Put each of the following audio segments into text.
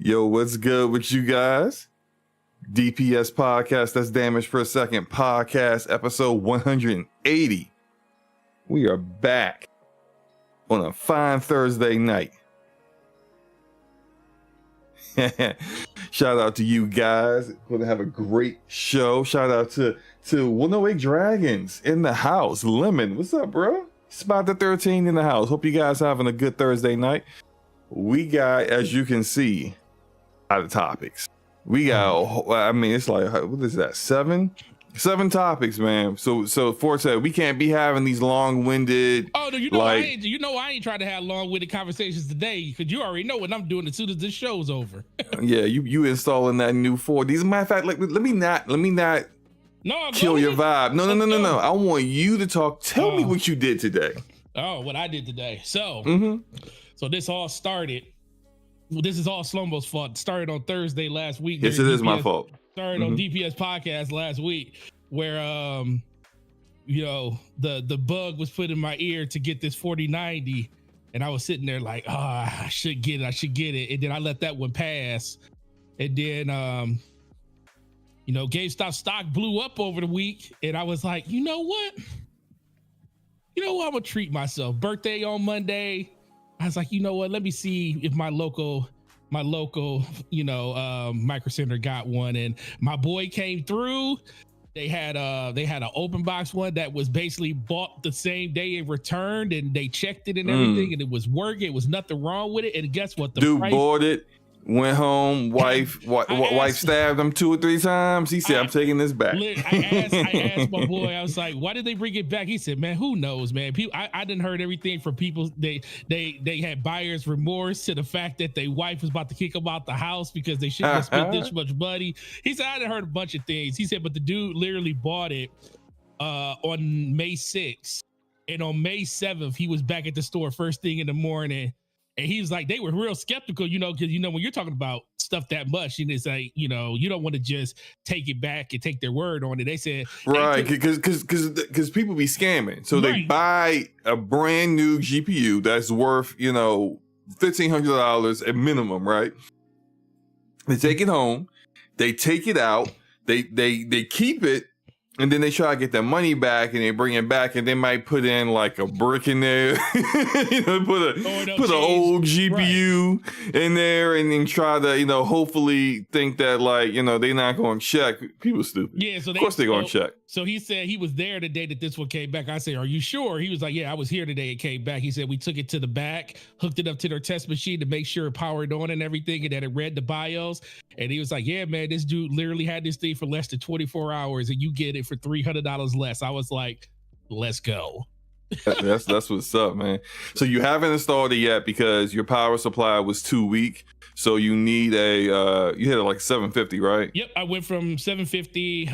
Yo, what's good with you guys? DPS podcast, that's Damage Per Second podcast, episode 180. We are back on a fine Thursday night. Shout out to you guys. Going to have a great show. Shout out to 108 Dragons in the house. Lemon, what's up, bro? Spot the 13 in the house. Hope you guys having a good Thursday night. We got, as you can see, a lot of topics. We got, I mean, it's like, what is that? Seven topics, man. So Forte, we can't be having these long-winded. Oh, no, you know, I ain't trying to have long-winded conversations today because you already know what I'm doing as soon as this show's over. Yeah, you installing that new Forte. As a matter of fact, like, let me not kill your vibe. No. I want you to talk. Tell me what you did today. Oh, what I did today. So, so this all started. Well, this is all Slumbo's fault. Started on Thursday last week. Yes, it is my fault. Started on DPS podcast last week, where you know, the bug was put in my ear to get this 4090, and I was sitting there like, I should get it, and then I let that one pass, and then you know, GameStop stock blew up over the week, and I was like, you know what? I'm gonna treat myself. Birthday on Monday. I was like, you know what? Let me see if my local, you know, Micro Center got one, and my boy came through. They had an open box one that was basically bought the same day and returned, and they checked it and everything, and it was working. It was nothing wrong with it. And guess what? The dude bought it. Went home, wife stabbed him 2 or 3 times. He said, I'm taking this back. I asked my boy, I was like, why did they bring it back? He said, man, who knows, man. People, I didn't heard everything from people. They had buyer's remorse to the fact that their wife was about to kick them out the house because they shouldn't have spent this much money. He said, I done heard a bunch of things. He said, but the dude literally bought it on May 6th. And on May 7th, he was back at the store first thing in the morning. And he was like, they were real skeptical, you know, because, you know, when you're talking about stuff that much, and it's like, you know, you don't want to just take it back and take their word on it. They said, right, because people be scamming. So they buy a brand new GPU that's worth, you know, $1,500 at minimum, right? They take it home, they take it out, they keep it. And then they try to get their money back, and they bring it back, and they might put in like a brick in there, you know, put an old GPU in there, and then try to, you know, hopefully think that, like, you know, they're not going to check. People stupid. Yeah, so of course they're going to check. So he said he was there the day that this one came back. I said, are you sure? He was like, yeah, I was here today. It came back. He said, we took it to the back, hooked it up to their test machine to make sure it powered on and everything, and that it read the BIOS. And he was like, yeah, man, this dude literally had this thing for less than 24 hours, and you get it for $300 less. I was like, let's go. That's what's up, man. So you haven't installed it yet because your power supply was too weak. So you need you hit it like 750, right? Yep, I went from 750,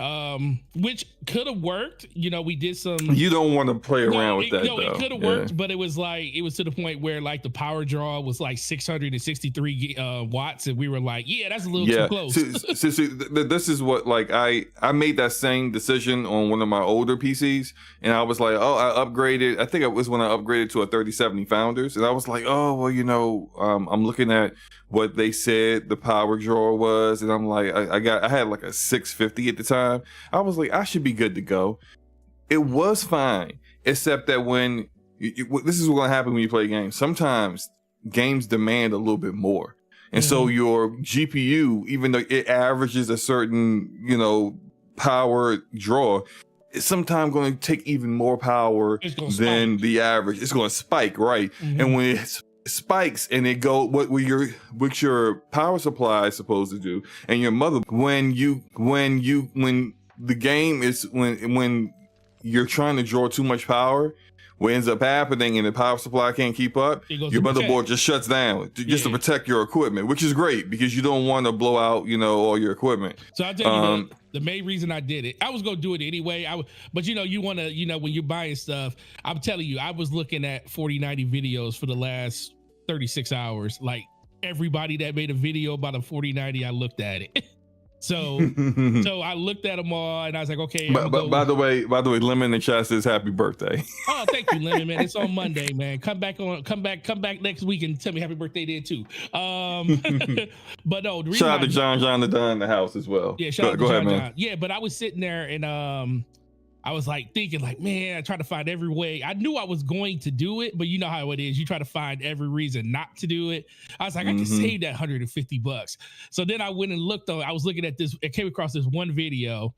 which could have worked. You know, we did some. You don't want to play around with that, though. It could have worked, but it was to the point where like the power draw was like 663 watts, and we were like, yeah, that's a little too close. So this is what, like, I made that same decision on one of my older PCs, and I was like, I upgraded. I think it was when I upgraded to a 3070 Founders, and I was like, well, you know, I'm looking at what they said the power draw was, and I'm like, I had like a 650 at the time. I was like, I should be good to go. It was fine, except that when this is what's gonna happen when you play games. Sometimes games demand a little bit more, and so your GPU, even though it averages a certain, you know, power draw, it's sometimes going to take even more power than the average. It's going to spike, right? And when it spikes and it go what your power supply is supposed to do, and your mother, when the game is when you're trying to draw too much power, what ends up happening and the power supply can't keep up, your motherboard just shuts down just to protect your equipment, which is great because you don't want to blow out, you know, all your equipment. So I'll tell you the main reason I did it, I was going to do it anyway. But you know, you want to, you know, when you're buying stuff, I'm telling you, I was looking at 4090 videos for the last 36 hours. Like everybody that made a video about a 4090, I looked at it. So I looked at them all and I was like, okay. By the way, Lemon in the chat says happy birthday. Oh, thank you, Lemon, man. It's on Monday, man. Come back next week and tell me happy birthday then too. But no, shout out to John the Don in the house as well. Yeah, shout out to go John, ahead, man. John. Yeah, but I was sitting there and I was like thinking like, man, I tried to find every way. I knew I was going to do it, but you know how it is. You try to find every reason not to do it. I was like, I can save that $150. So then I went and looked on, I was looking at this, I came across this one video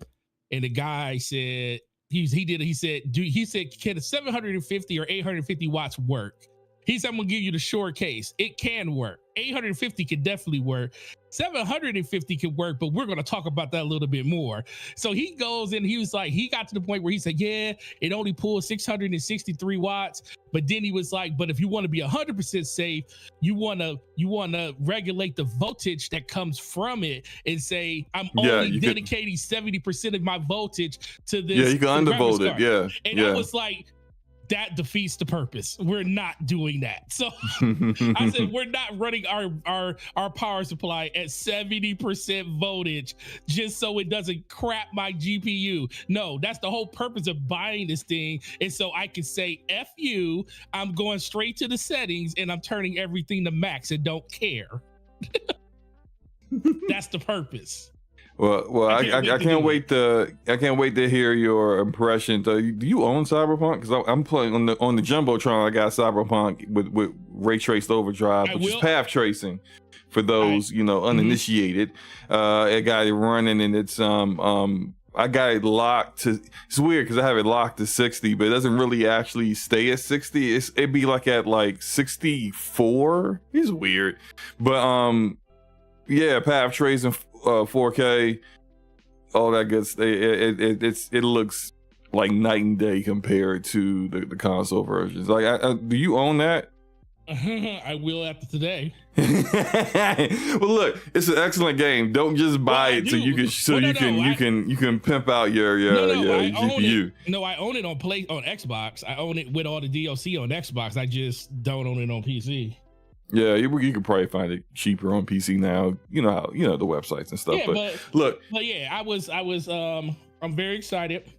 and the guy said, he said, can a 750 or 850 watts work? He said, I'm gonna give you the short case. It can work. 850 can definitely work. 750 can work, but we're gonna talk about that a little bit more. So he goes and he was like, he got to the point where he said, yeah, it only pulls 663 watts. But then he was like, but if you want to be 100% safe, you wanna regulate the voltage that comes from it and say, I'm only dedicating 70% of my voltage to this. Yeah, you can undervolt it. Yeah. And I was like, that defeats the purpose. We're not doing that. So I said, we're not running our power supply at 70% voltage just so it doesn't crap my GPU. No, that's the whole purpose of buying this thing. And so I can say, F you, I'm going straight to the settings and I'm turning everything to max and don't care. That's the purpose. Well, I can't wait to hear your impression. Do you own Cyberpunk? Because I'm playing on the Jumbotron. I got Cyberpunk with ray traced overdrive, which is path tracing for those uninitiated. I got it running, and it's I got it locked to. It's weird because I have it locked to 60, but it doesn't really actually stay at 60. It'd be like at like 64. It's weird, but yeah, path tracing. 4K, all that good stuff. It looks like night and day compared to the console versions. Like, do you own that? I will after today. Well, look, it's an excellent game. Don't just buy it so you can pimp out your GPU. No, I own it on Xbox. I own it with all the DLC on Xbox. I just don't own it on PC. Yeah, you could probably find it cheaper on PC now. You know how the websites and stuff. Yeah, but look, but yeah, I was I'm very excited.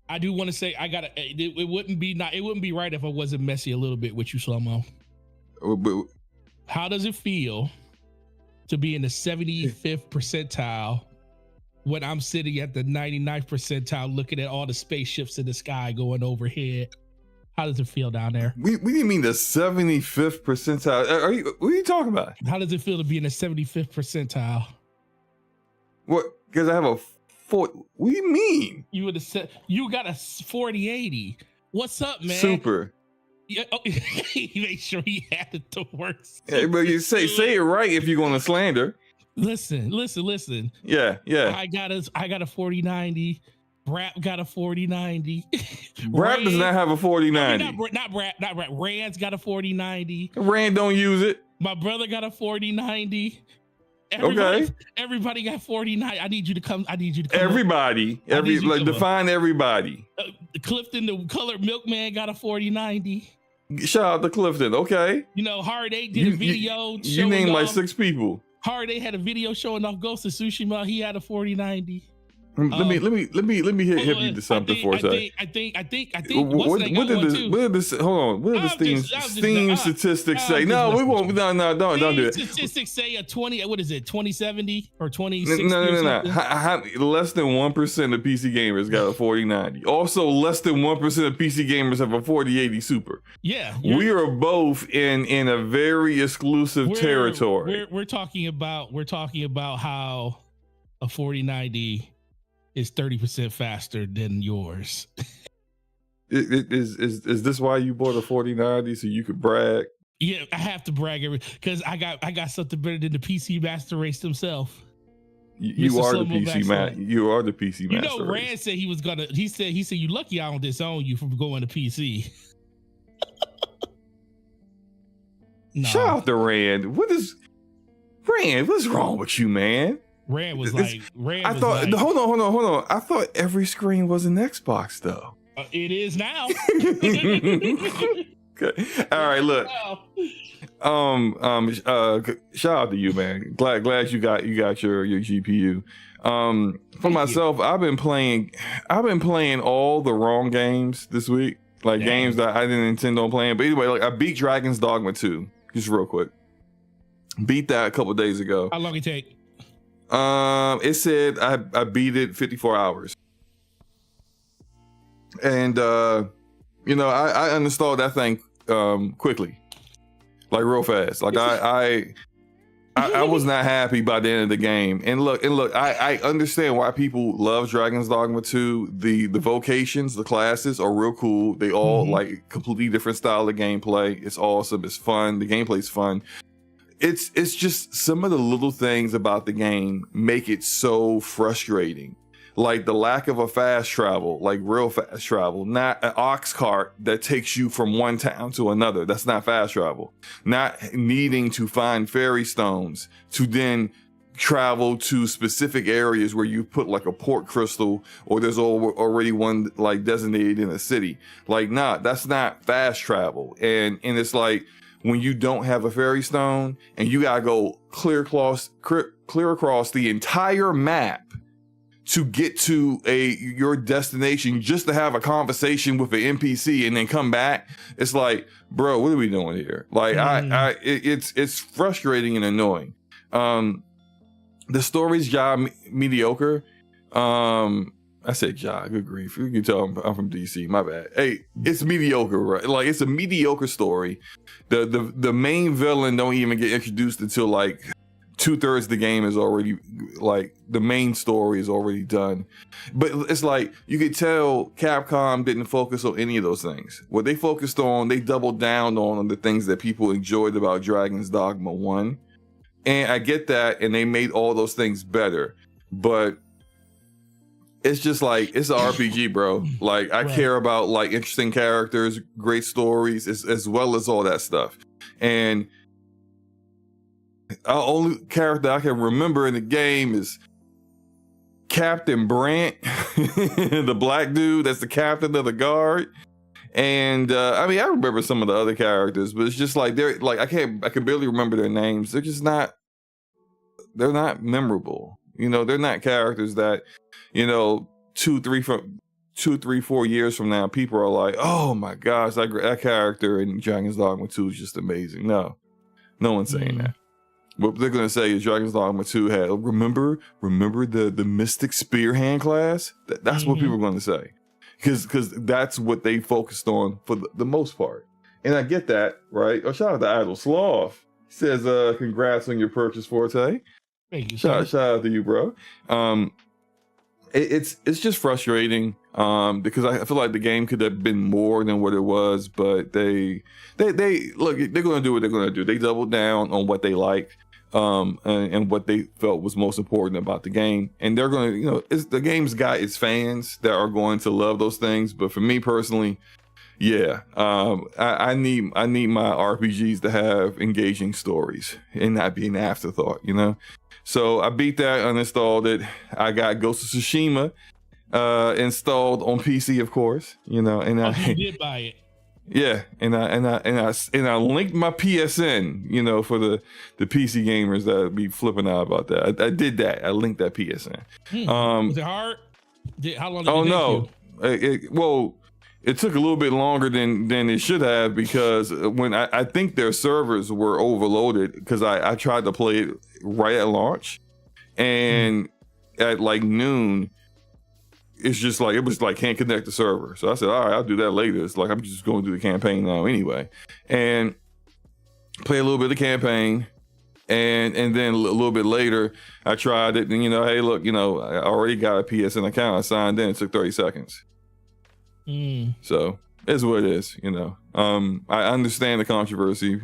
I do want to say it wouldn't be right if I wasn't messy a little bit with you, Slow-Mo. How does it feel to be in the 75th percentile when I'm sitting at the 99th percentile looking at all the spaceships in the sky going overhead? How does it feel down there? We didn't mean the 75th percentile. What are you talking about? How does it feel to be in the 75th percentile? What? Because I have a 4. What do you mean? You got a 4080. What's up, man? Super. Yeah, he made sure he had it the worst. Yeah, but you say it right if you're going to slander. Listen. Yeah. I got a 4090. Brap got a 4090. Brap does not have a 4090. Not Brap. Rand's got a 4090. Rand don't use it. My brother got a 4090. Everybody got 4090. I need you to come. Everybody. Define everybody. Clifton, the colored milkman, got a 4090. Shout out to Clifton. Okay. Hard 8 did a video. You named like 6 people. Hard 8 had a video showing off Ghost of Tsushima. He had a 4090. Let me hit you to something for a second. I think. What did the Steam statistics say? No, we won't. No, don't do it. Statistics say a 2070 or 2060. No. Less than 1% of PC gamers got a 4090. Also, less than 1% of PC gamers have a 4080 Super. Yeah, we are both in a very exclusive territory. We're talking about how a 4090 is 30% faster than yours. Is this why you bought a 4090 so you could brag? Yeah, I have to brag because I got something better than the PC Master Race himself. You are the PC Master. You are the PC Master. Rand said he was gonna. He said you lucky I don't disown you from going to PC. No. Shout out to Rand. What's wrong with you, man? Rand was hold on. I thought every screen was an Xbox though. It is now. Okay. All right, look. Shout out to you, man. Glad you got your GPU. For myself, I've been playing all the wrong games this week, like games that I didn't intend on playing. But anyway, like I beat Dragon's Dogma 2, just real quick. Beat that a couple of days ago. How long it take? It said I beat it 54 hours, and you know, I uninstalled that thing quickly, like real fast. Like I was not happy by the end of the game. And look, I understand why people love Dragon's Dogma 2. The vocations, the classes are real cool. They all like completely different style of gameplay. It's awesome. It's fun. The gameplay's fun. It's just some of the little things about the game make it so frustrating. Like the lack of a fast travel, like real fast travel, not an ox cart that takes you from one town to another. That's not fast travel. Not needing to find fairy stones to then travel to specific areas where you put like a port crystal or there's already one like designated in a city. Like, nah, that's not fast travel. And it's like when you don't have a fairy stone and you gotta go clear across the entire map to get to your destination just to have a conversation with an NPC and then come back. It's like, bro, what are we doing here? Like, it's frustrating and annoying. The story's mediocre. I said good grief. You can tell I'm from DC, my bad. Hey, it's mediocre, right? Like, it's a mediocre story. The main villain don't even get introduced until like 2/3 of the game is already, like, the main story is already done. But it's like, you could tell Capcom didn't focus on any of those things. What they focused on, they doubled down on the things that people enjoyed about Dragon's Dogma 1. And I get that, and they made all those things better. But it's just like, it's an RPG, bro. Like, I care about, like, interesting characters, great stories, as well as all that stuff. And the only character I can remember in the game is Captain Brant, the black dude that's the captain of the guard. And I mean, I remember some of the other characters, but it's just like they're like I can barely remember their names. They're not memorable. You know, they're not characters that, you know, 2, 3, 4 years from now, people are like, oh my gosh, that character in Dragon's Dogma 2 is just amazing. No one's saying that. What they're gonna say is Dragon's Dogma 2 had remember the Mystic Spearhand class. That's what people are gonna say, because that's what they focused on for the most part. And I get that, right? Oh, shout out to Idle Sloth. He says, "Congrats on your purchase, Forte." Thank you. Shout out to you, bro. It's just frustrating because I feel like the game could have been more than what it was, but they look, they're gonna do what they're gonna do. They doubled down on what they liked. And what they felt was most important about the game, and they're going to, you know, the game's got its fans that are going to love those things. But for me personally, I need my RPGs to have engaging stories and not be an afterthought, you know. So I beat that, uninstalled it. I got Ghost of Tsushima installed on PC, of course, you know, and you did buy it. Yeah, and I linked my PSN, you know, for the PC gamers that be flipping out about that. I did that. I linked that PSN. Was it hard? How long did it take you? It took a little bit longer than it should have, because when I think their servers were overloaded, because I tried to play it right at launch, and at like noon, it's just like, it was like, can't connect the server. So I said, all right, I'll do that later. It's like, I'm just going to do the campaign now anyway. And play a little bit of the campaign. And then a little bit later, I tried it. And, you know, hey, look, you know, I already got a PSN account. I signed in. It took 30 seconds. So it's what it is, you know. I understand the controversy.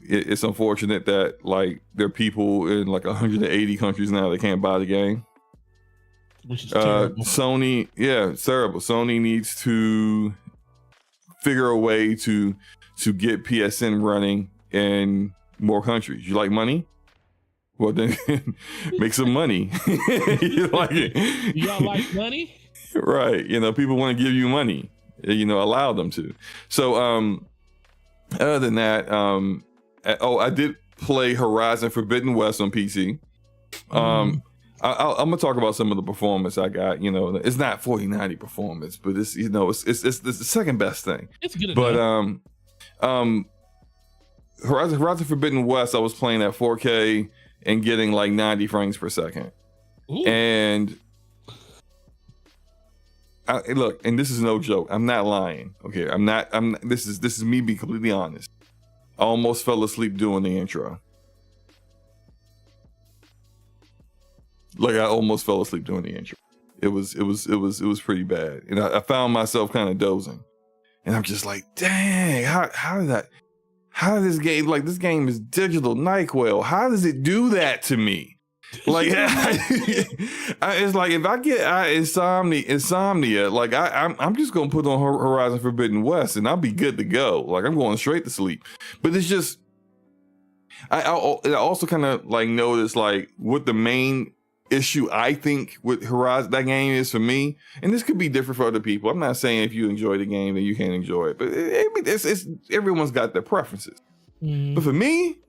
It's unfortunate that, like, there are people in like 180 countries now that can't buy the game. Which is terrible. Sony, it's terrible. Sony needs to figure a way to get PSN running in more countries. You like money? Well, then make some money. You like it? Y'all like money? Right. You know, people want to give you money. You know, allow them to. So, other than that, I did play Horizon Forbidden West on PC. I'm gonna talk about some of the performance I got. You know, it's not 4090 performance, but it's it's the second best thing. It's good enough. But Horizon Forbidden West, I was playing at 4K and getting like 90 frames per second. Ooh. And look, and this is no joke. I'm not lying. Okay, This is me being completely honest. I almost fell asleep doing the intro. Like I almost fell asleep doing the intro. It was pretty bad, and I found myself kind of dozing, and I'm just like, dang, how did this game, like this game is digital NyQuil, how does it do that to me? Like it's like if I get insomnia, like I'm just gonna put on Horizon Forbidden West and I'll be good to go. Like I'm going straight to sleep. But it's just I also kind of like noticed like what the main issue I think with Horizon that game is for me, and this could be different for other people. I'm not saying if you enjoy the game then you can't enjoy it, but it's everyone's got their preferences. But for me,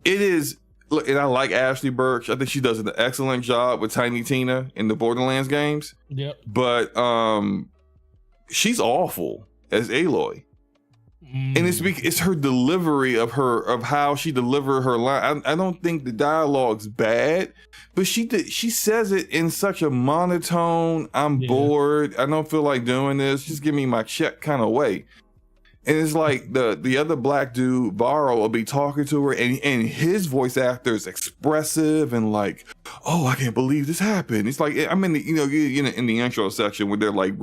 it is. Look, and I like Ashley Birch. I think she does an excellent job with Tiny Tina in the Borderlands games. Yep. But she's awful as Aloy. And it's her delivery of how she delivered her line. I don't think the dialogue's bad, but she says it in such a monotone, I'm bored, I don't feel like doing this, just give me my check kind of way. And it's like the other black dude, Varro, will be talking to her, and his voice actor is expressive and like, oh, I can't believe this happened. It's like I'm in the in the intro section where they're like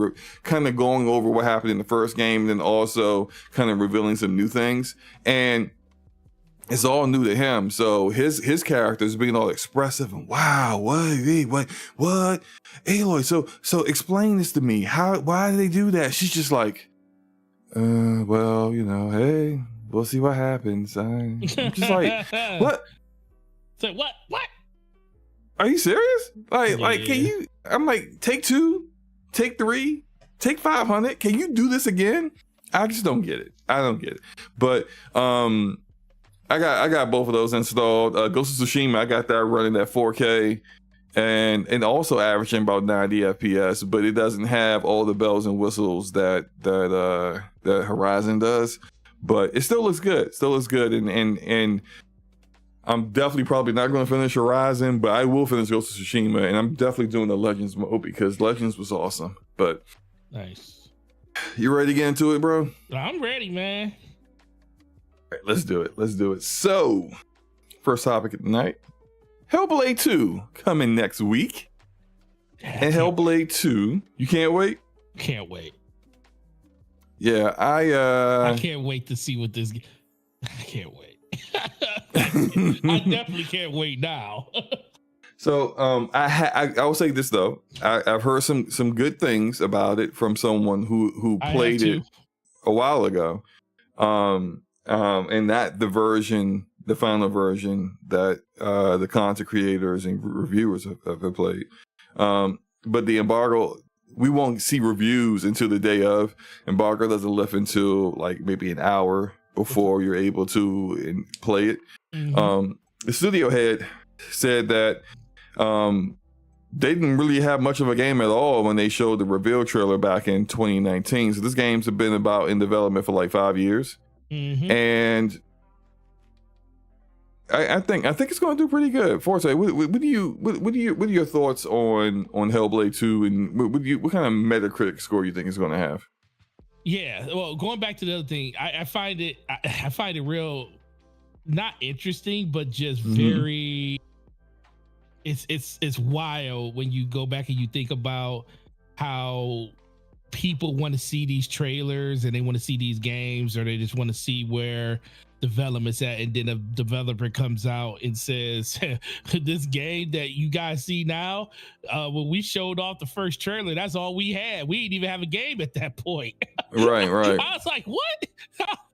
kind of going over what happened in the first game, and then also kind of revealing some new things, and it's all new to him. So his character is being all expressive and wow, what, Aloy, so explain this to me. Why did they do that? She's just like, well, hey, we'll see what happens. I'm just like, what? So what? Are you serious? Like, can you? I'm like, take 2, take 3, take 500. Can you do this again? I just don't get it. I don't get it. But I got both of those installed. Ghost of Tsushima, I got that running at 4K. And also averaging about 90 FPS, but it doesn't have all the bells and whistles that Horizon does. But it still looks good. And I'm definitely probably not going to finish Horizon, but I will finish Ghost of Tsushima, and I'm definitely doing the Legends mode because Legends was awesome. But nice. You ready to get into it, bro? I'm ready, man. All right, let's do it. So, first topic of the night. Hellblade 2 coming next week. And Hellblade 2, you can't wait? Can't wait. Yeah, I can't wait to see what this. I can't wait. I definitely can't wait now. So I will say this though. I've heard some good things about it from someone who played it a while ago. And that the final version that the content creators and reviewers have played. But the embargo, we won't see reviews until the day of. Embargo doesn't lift until like maybe an hour before you're able to play it. Mm-hmm. The studio head said that they didn't really have much of a game at all when they showed the reveal trailer back in 2019. So this game's been in development for like 5 years. Mm-hmm. And I think it's going to do pretty good. Forte, what are your thoughts on Hellblade 2, and what kind of Metacritic score you think it's going to have? Yeah, well, going back to the other thing, I find it real not interesting, but just very. It's wild when you go back and you think about how people want to see these trailers and they want to see these games, or they just want to see where development's at, and then a developer comes out and says, this game that you guys see now, when we showed off the first trailer, that's all we had. We didn't even have a game at that point. Right. I was like, what?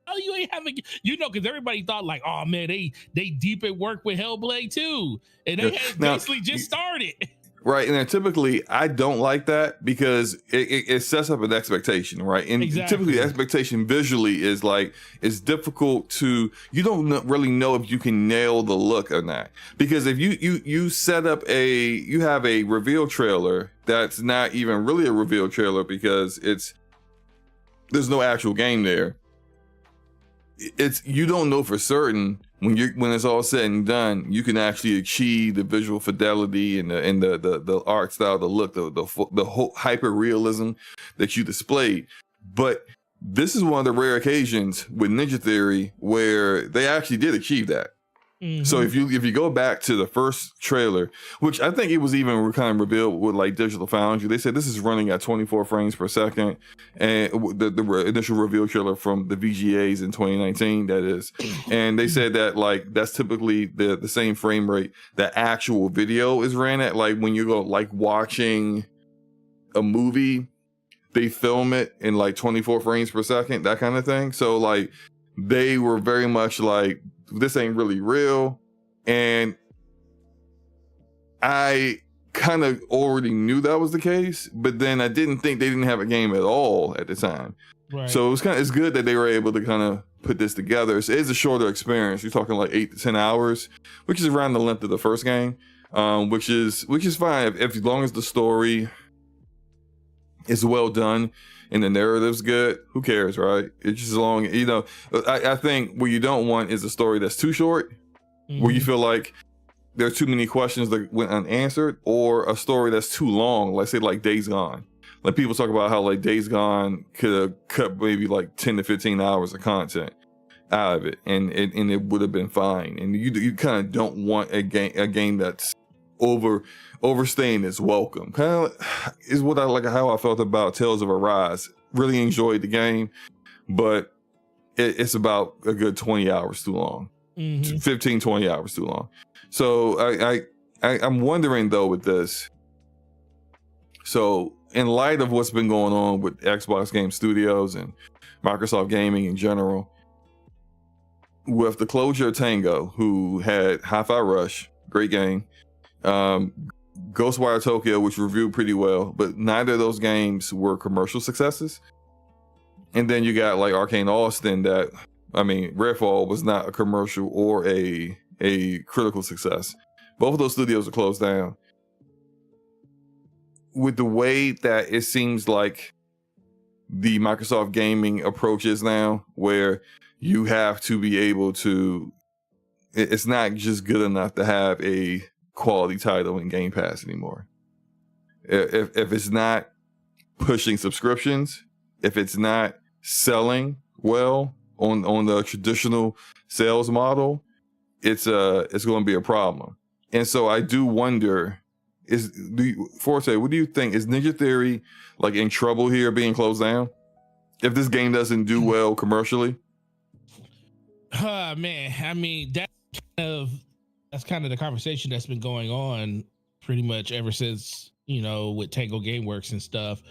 How you ain't having, because everybody thought like, oh man, they deep at work with Hellblade 2, and they had basically just started. Right. And then typically I don't like that because it sets up an expectation, right? And typically the expectation visually is like, it's difficult to, you don't really know if you can nail the look or not. Because if you set up you have a reveal trailer that's not even really a reveal trailer because there's no actual game there. You don't know for certain when it's all said and done, you can actually achieve the visual fidelity and the art style, the look, the whole hyper realism that you displayed. But this is one of the rare occasions with Ninja Theory where they actually did achieve that. Mm-hmm. So if you go back to the first trailer, which I think it was even kind of revealed with like Digital Foundry, they said this is running at 24 frames per second, and the initial reveal trailer from the VGAs in 2019, that is, and they said that like that's typically the same frame rate that actual video is ran at. Like when you go like watching a movie, they film it in like 24 frames per second, that kind of thing. So like they were very much like, this ain't really real. And I kind of already knew that was the case, but then I didn't think they didn't have a game at all at the time. Right. So it's good that they were able to kind of put this together. It's a shorter experience. You're talking like 8 to 10 hours, which is around the length of the first game, which is fine if as long as the story is well done and the narrative's good. Who cares, right? It's just as long, I think what you don't want is a story that's too short, where you feel like there are too many questions that went unanswered, or a story that's too long, let's say like Days Gone. Like people talk about how like Days Gone could have cut maybe like 10 to 15 hours of content out of it, and it would have been fine. And you kind of don't want a game that's overstaying its welcome. Kind of is what I like, how I felt about Tales of Arise. Really enjoyed the game, but it's about a good 20 hours too long. 15, 20 hours too long. So I'm wondering though with this, so in light of what's been going on with Xbox Game Studios and Microsoft Gaming in general, with the closure of Tango, who had Hi-Fi Rush, great game, Ghostwire Tokyo, which reviewed pretty well, but neither of those games were commercial successes. And then you got like Arcane Austin that, I mean, Redfall was not a commercial or a critical success. Both of those studios are closed down. With the way that it seems like the Microsoft gaming approach is now, where you have to be able to, it's not just good enough to have a quality title in Game Pass anymore. If it's not pushing subscriptions, if it's not selling well on the traditional sales model, it's going to be a problem. And so I do wonder, Forte, what do you think? Is Ninja Theory like in trouble here, being closed down, if this game doesn't do well commercially? Man, I mean, that's kind of the conversation that's been going on pretty much ever since, with Tango Gameworks and stuff.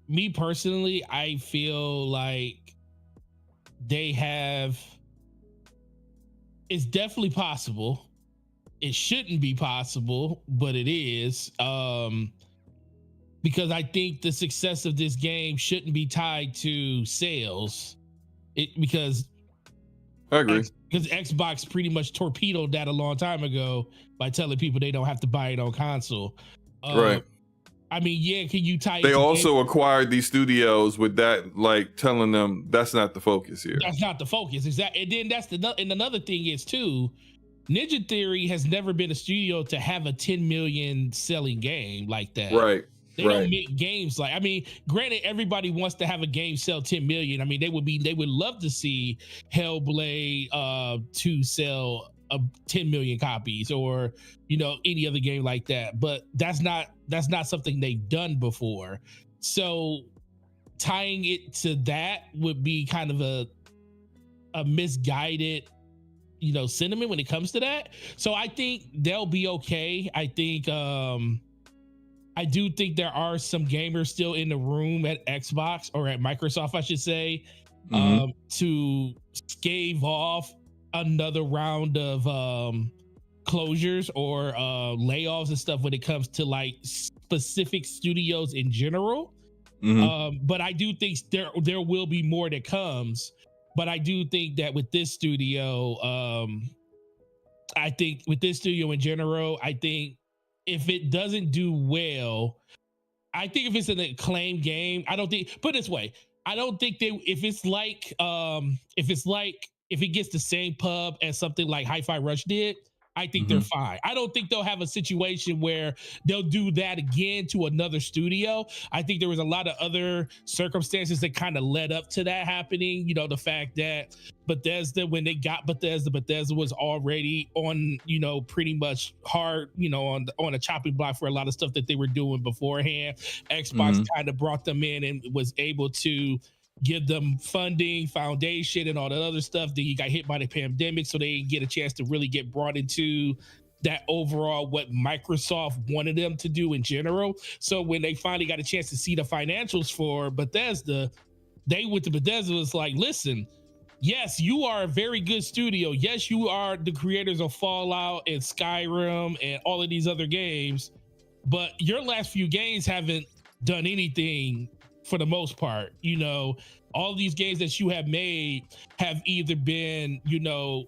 Me personally, I feel like it's definitely possible. It shouldn't be possible, but it is. Because I think the success of this game shouldn't be tied to sales. Because I agree. Because Xbox pretty much torpedoed that a long time ago by telling people they don't have to buy it on console. Right. I mean, yeah, can you tie it? They also acquired these studios with that, like telling them that's not the focus here. That's not the focus. Exactly. And then and another thing is too, Ninja Theory has never been a studio to have a 10 million selling game like that. Right. They don't make games like, I mean, granted, everybody wants to have a game sell 10 million. I mean, they would love to see Hellblade to sell 10 million copies, or any other game like that. But that's not something they've done before. So tying it to that would be kind of a misguided sentiment when it comes to that. So I think they'll be okay. I think I do think there are some gamers still in the room at Xbox, or at Microsoft, I should say, to stave off another round of closures or layoffs and stuff when it comes to like specific studios in general. But I do think there will be more that comes. But I do think that with this studio, I think with this studio in general, I think if it doesn't do well, I think if it's an acclaimed game, I don't think, put it this way, I don't think if it gets the same pub as something like Hi-Fi Rush did, I think they're fine. I don't think they'll have a situation where they'll do that again to another studio. I think there was a lot of other circumstances that kind of led up to that happening. You know, the fact that Bethesda, when they got Bethesda was already on, you know, pretty much hard, you know, on a chopping block for a lot of stuff that they were doing beforehand. Xbox kind of brought them in and was able to give them funding, foundation, and all that other stuff. Then you got hit by the pandemic, so they didn't get a chance to really get brought into that overall what Microsoft wanted them to do in general. So when they finally got a chance to see the financials for Bethesda, they went to Bethesda was like, listen, yes, you are a very good studio. Yes, you are the creators of Fallout and Skyrim and all of these other games, but your last few games haven't done anything for the most part. You know, all these games that you have made have either been, you know,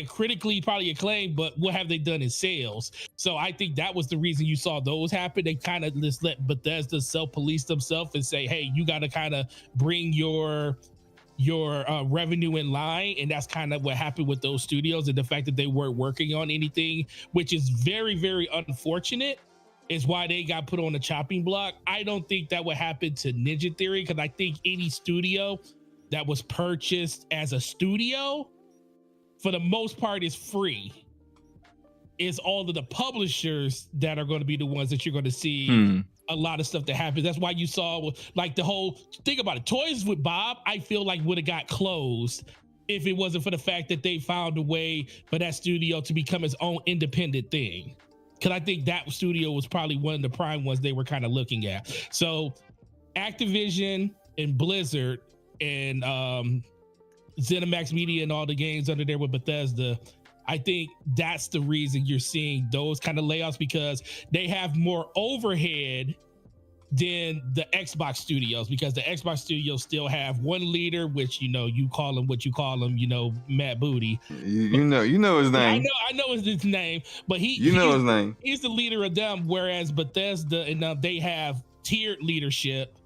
critically probably acclaimed, but what have they done in sales? So I think that was the reason you saw those happen. They kind of just let Bethesda self-police themselves and say, hey, you got to kind of bring your revenue in line. And that's kind of what happened with those studios, and the fact that they weren't working on anything, which is very, very unfortunate, is why they got put on the chopping block. I don't think that would happen to Ninja Theory, because I think any studio that was purchased as a studio, for the most part, is free. It's all of the publishers that are going to be the ones that you're going to see a lot of stuff that happens. That's why you saw, like, the whole think about it. Toys with Bob, I feel like would have got closed if it wasn't for the fact that they found a way for that studio to become its own independent thing. Because I think that studio was probably one of the prime ones they were kind of looking at. So Activision and Blizzard and ZeniMax Media and all the games under there with Bethesda, I think that's the reason you're seeing those kind of layoffs, because they have more overhead than the Xbox studios, because the Xbox studios still have one leader, which, you know, you call him what you call him, you know, Matt Booty. You know his name. I know his name, but he's his name. He's the leader of them. Whereas Bethesda and they have tiered leadership,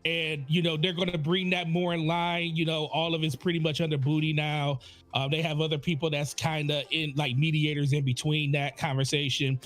and, you know, they're going to bring that more in line. You know, all of it's pretty much under Booty now. They have other people that's kind of in, like, mediators in between that conversation.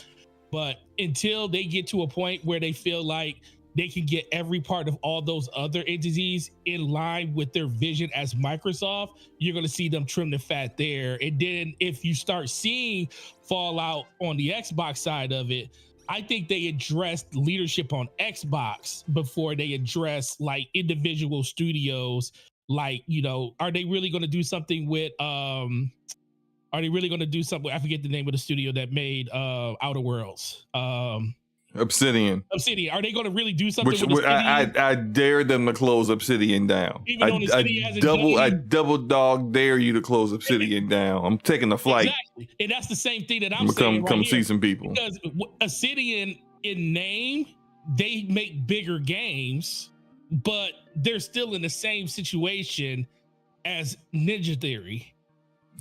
But until they get to a point where they feel like they can get every part of all those other entities in line with their vision as Microsoft, you're going to see them trim the fat there. And then if you start seeing Fallout on the Xbox side of it, I think they addressed leadership on Xbox before they address, like, individual studios. Like, you know, are they really going to do something with I forget the name of the studio that made Outer Worlds. Obsidian. Are they going to really do something? Which I dare them to close Obsidian down. Even I double dog dare you to close Obsidian down. I'm taking a flight. Exactly. And that's the same thing that I'm saying. Come see some people. Because Obsidian, in name, they make bigger games, but they're still in the same situation as Ninja Theory.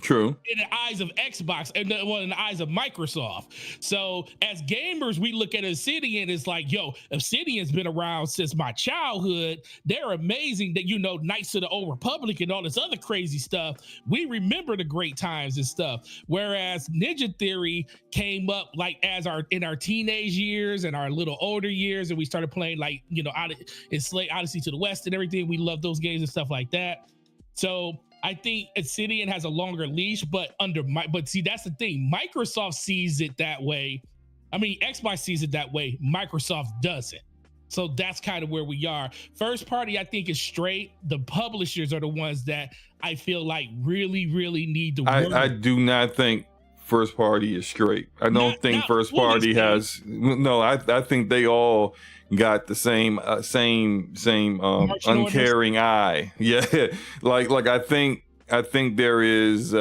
True. In the eyes of Xbox, and in the eyes of Microsoft. So as gamers, we look at Obsidian as like, yo, Obsidian's been around since my childhood. They're amazing. That, you know, Knights of the Old Republic and all this other crazy stuff. We remember the great times and stuff. Whereas Ninja Theory came up like in our teenage years and our little older years, and we started playing, like, you know, Odyssey to the West and everything. We love those games and stuff like that. So I think Obsidian has a longer leash, but see, that's the thing. Microsoft sees it that way. I mean, Xbox sees it that way. Microsoft doesn't. So that's kind of where we are. First party, I think, is straight. The publishers are the ones that I feel like really, really need to work. I do not think first party is straight. I don't think first party has. No, I think they all got the same uncaring eye. Yeah, like I think I think there is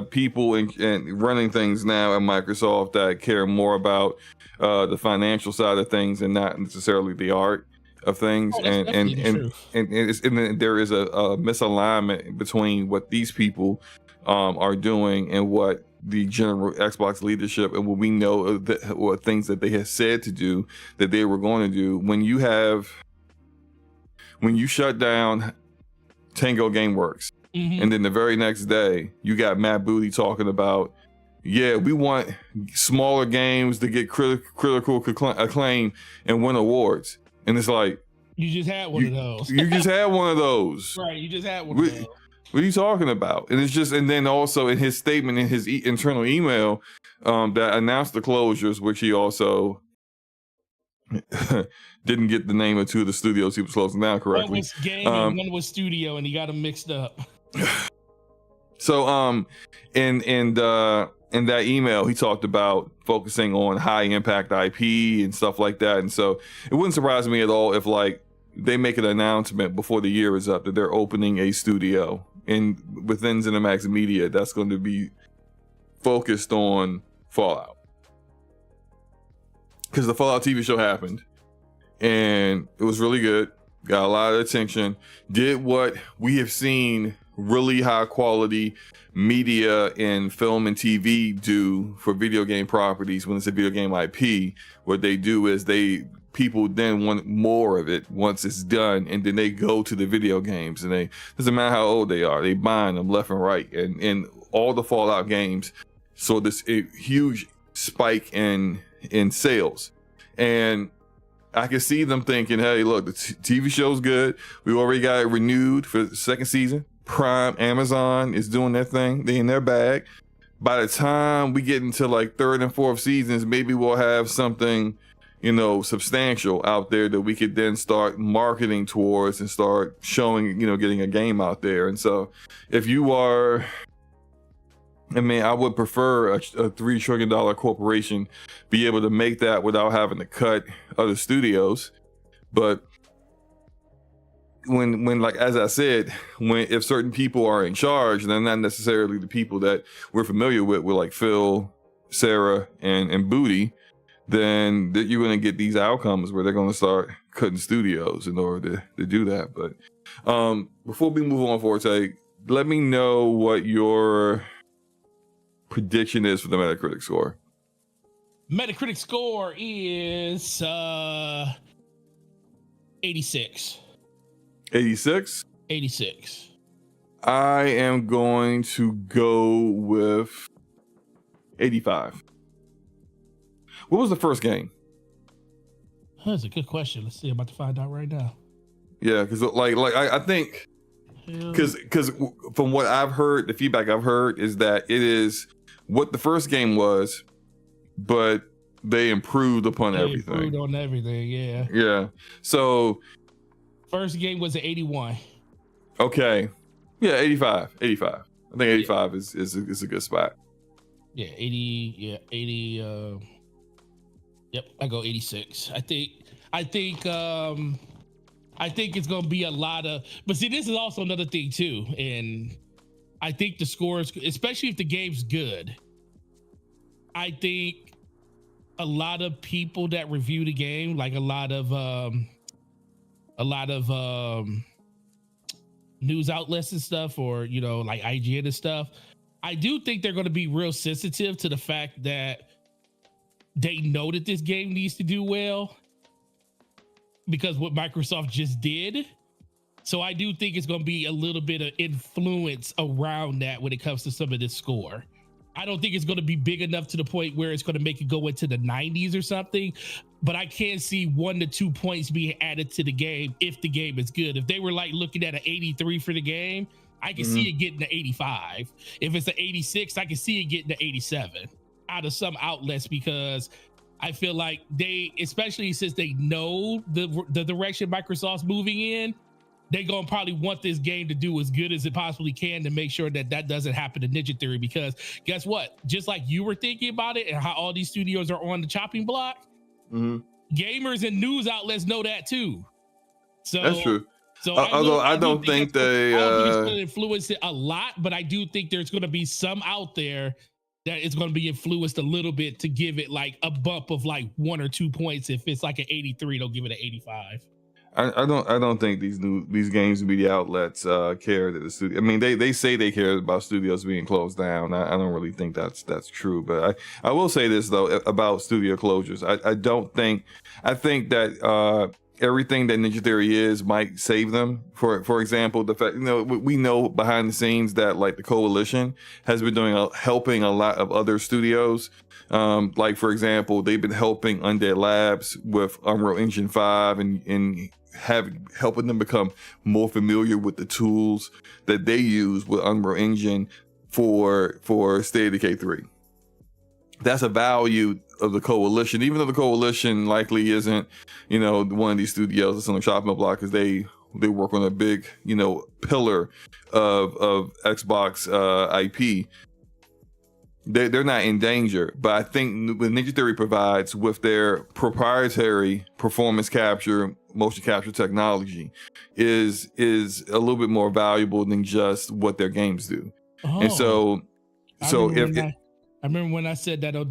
people in running things now at Microsoft that care more about the financial side of things and not necessarily the art of things. Oh, that's definitely the truth. And there is a misalignment between what these people are doing and what the general Xbox leadership and what we know what things that they have said to do that they were going to do. When you shut down Tango Gameworks, and then the very next day you got Matt Booty talking about, yeah, we want smaller games to get critical acclaim and win awards, and it's like you just had one of those. You just had one of those, right? You just had one of those. What are you talking about? And it's just, and then also in his statement in his internal email that announced the closures, which he also didn't get the name of two of the studios he was closing down correctly. One was game and one was studio, and he got them mixed up. So in that email, he talked about focusing on high impact IP and stuff like that. And so it wouldn't surprise me at all if like they make an announcement before the year is up that they're opening a studio within ZeniMax Media that's going to be focused on Fallout. Because the Fallout TV show happened and it was really good, got a lot of attention, did what we have seen really high quality media and film and TV do for video game properties when it's a video game IP. What they do is people then want more of it once it's done, and then they go to the video games, and doesn't matter how old they are, they buying them left and right. And all the Fallout games saw this huge spike in sales, and I can see them thinking, hey, look, the TV show's good, we already got it renewed for the second season. Prime, Amazon is doing their thing, they in their bag. By the time we get into like third and fourth seasons, maybe we'll have something, substantial out there that we could then start marketing towards and start showing, getting a game out there. And so if you are, I would prefer a $3 trillion corporation be able to make that without having to cut other studios. But when like, as I said, if certain people are in charge, they're not necessarily the people that we're familiar with like Phil, Sarah, and Booty, then you're going to get these outcomes where they're going to start cutting studios in order to do that. But before we move on, Forte, let me know what your prediction is for the Metacritic score. Metacritic score is 86. 86? 86. I am going to go with 85. What was the first game? That's a good question. Let's see. I'm about to find out right now. Yeah, because I think because from what I've heard, the feedback I've heard is that it is what the first game was, but they improved upon everything. Improved on everything, yeah. Yeah. So first game was an 81. Okay. Yeah, 85. 85. I think 85 is a good spot. Yeah, 80. Yeah, 80. Yep, I go 86. I think it's gonna be a lot of, but see, this is also another thing too, and I think the scores, especially if the game's good, I think a lot of people that review the game, like a lot of news outlets and stuff, or like IGN and stuff, I do think they're going to be real sensitive to the fact that they know that this game needs to do well because what Microsoft just did. So I do think it's going to be a little bit of influence around that when it comes to some of this score. I don't think it's going to be big enough to the point where it's going to make it go into the 90s or something, but I can see 1 to 2 points being added to the game if the game is good. If they were like looking at an 83 for the game, I can see it getting to 85. If it's an 86, I can see it getting to 87 out of some outlets, because I feel like they, especially since they know the direction Microsoft's moving in, they're going to probably want this game to do as good as it possibly can to make sure that doesn't happen to Ninja Theory. Because guess what? Just like you were thinking about it and how all these studios are on the chopping block, gamers and news outlets know that too. So that's true. So although I don't think they. I don't think it's going to influence it a lot, but I do think there's going to be some out there that is going to be influenced a little bit to give it like a bump of like 1 or 2 points. If it's like an 83, they'll give it an 85. I don't think these games media outlets care that the studio. I mean, they say they care about studios being closed down. I don't really think that's true. But I will say this though about studio closures. I think that everything that Ninja Theory is might save them. For example, the fact, we know behind the scenes that like the coalition has been helping a lot of other studios. Like for example, they've been helping Undead Labs with Unreal Engine 5 and helping them become more familiar with the tools that they use with Unreal Engine for State of Decay 3. That's a value of the coalition, even though the coalition likely isn't, one of these studios that's on the chopping block, because they work on a big, pillar of Xbox IP. They're not in danger, but I think what Ninja Theory provides with their proprietary performance capture, motion capture technology is a little bit more valuable than just what their games do. Oh, and so I remember when I said that on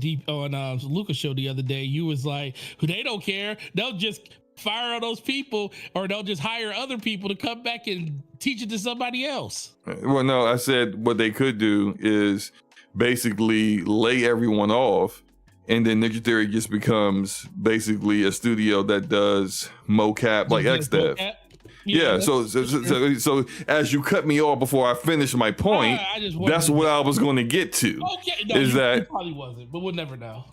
Lucas show the other day, you was like, they don't care. They'll just fire all those people, or they'll just hire other people to come back and teach it to somebody else. Well, no, I said what they could do is basically lay everyone off, and then Ninja Theory just becomes basically a studio that does mocap like XDev. Yeah, so as you cut me off before I finish my point, that's what I was going to get to. Okay, no, you probably wasn't, but we'll never know.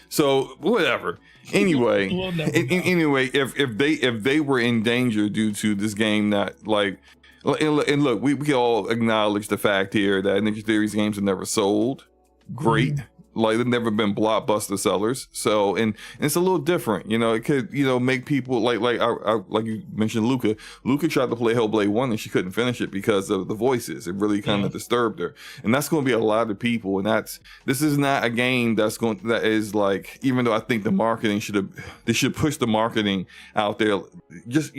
So whatever. Anyway, anyway, if they were in danger due to this game not like. And look, we can all acknowledge the fact here that Ninja Theory's games have never sold great. Like they've never been blockbuster sellers. So, and it's a little different, it could, make people like you mentioned, Luca tried to play Hellblade 1 and she couldn't finish it because of the voices. It really kind of disturbed her. And that's going to be a lot of people. And this is not a game that is like, even though I think the marketing they should push the marketing out there. Just,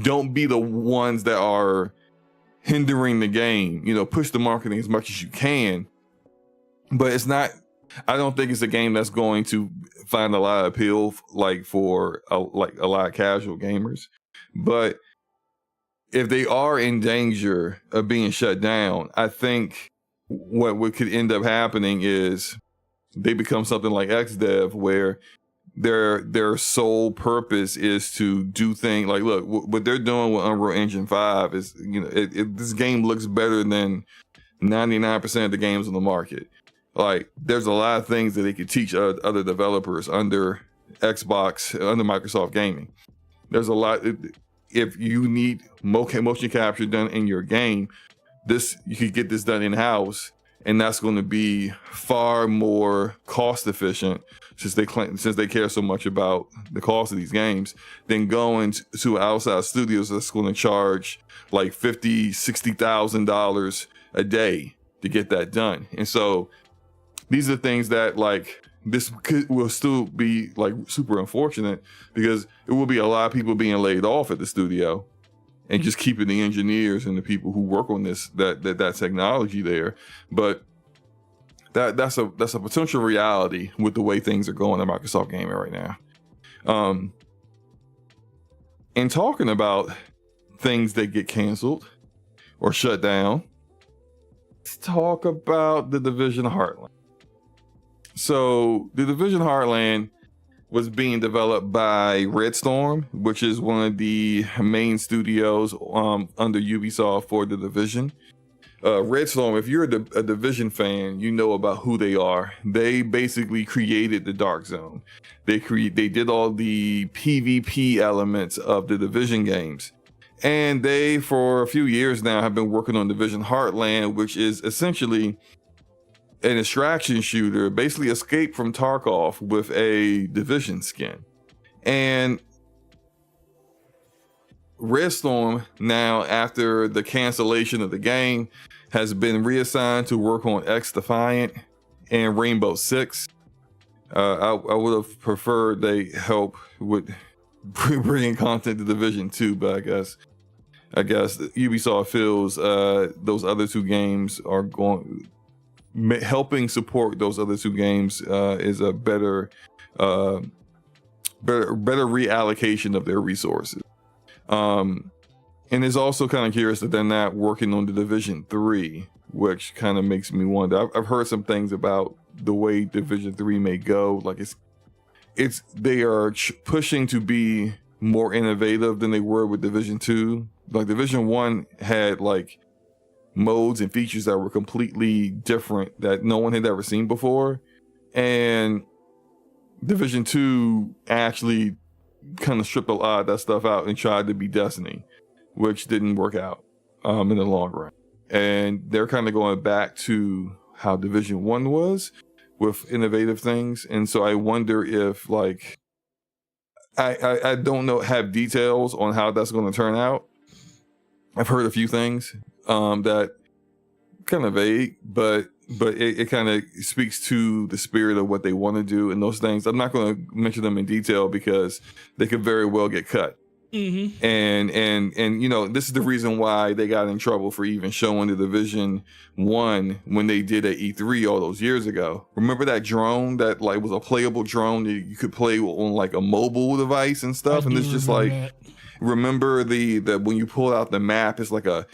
don't be the ones that are hindering the game. Push the marketing as much as you can. But it's not. I don't think it's a game that's going to find a lot of appeal for a lot of casual gamers. But if they are in danger of being shut down, I think what could end up happening is they become something like XDev, where their sole purpose is to do things like, look, what they're doing with Unreal Engine 5 is, this game looks better than 99% of the games on the market. Like, there's a lot of things that they could teach other developers under Xbox, under Microsoft Gaming. There's a lot. If you need motion capture done in your game, you could get this done in-house, and that's going to be far more cost efficient, since they care so much about the cost of these games, than going to outside studios that's going to charge like $50,000-$60,000 a day to get that done. And so these are things that this will still be super unfortunate, because it will be a lot of people being laid off at the studio and just keeping the engineers and the people who work on that technology there. But that's a potential reality with the way things are going in Microsoft Gaming right now. And talking about things that get canceled or shut down, let's talk about The Division Heartland. So The Division Heartland was being developed by Red Storm, which is one of the main studios under Ubisoft for The Division. Red Storm, if you're a Division fan, you know about who they are. They basically created the Dark Zone. They did all the PvP elements of the Division games. And they, for a few years now, have been working on Division Heartland, which is essentially an extraction shooter, basically Escape from Tarkov with a Division skin. And Red Storm, now after the cancellation of the game, has been reassigned to work on XDefiant and Rainbow Six. I would have preferred they help with bringing content to Division 2, but I guess Ubisoft feels those other two games are helping support those other two games is a better reallocation of their resources. And it's also kind of curious that they're not working on the Division 3, which kind of makes me wonder. I've heard some things about the way Division 3 may go. Like they are pushing to be more innovative than they were with Division 2. Like Division 1 had like modes and features that were completely different that no one had ever seen before. And Division 2 actually kind of stripped a lot of that stuff out and tried to be Destiny, which didn't work out in the long run. And they're kind of going back to how Division 1 was with innovative things. And so I wonder if like, I don't have details on how that's going to turn out. I've heard a few things that kind of vague, but it kind of speaks to the spirit of what they want to do. And those things, I'm not going to mention them in detail because they could very well get cut. Mm-hmm. And you know, this is the reason why they got in trouble for even showing the Division 1 when they did at E3 all those years ago. Remember that drone that like was a playable drone that you could play on like a mobile device and stuff? And it's just like that. Remember the when you pull out the map, it's like a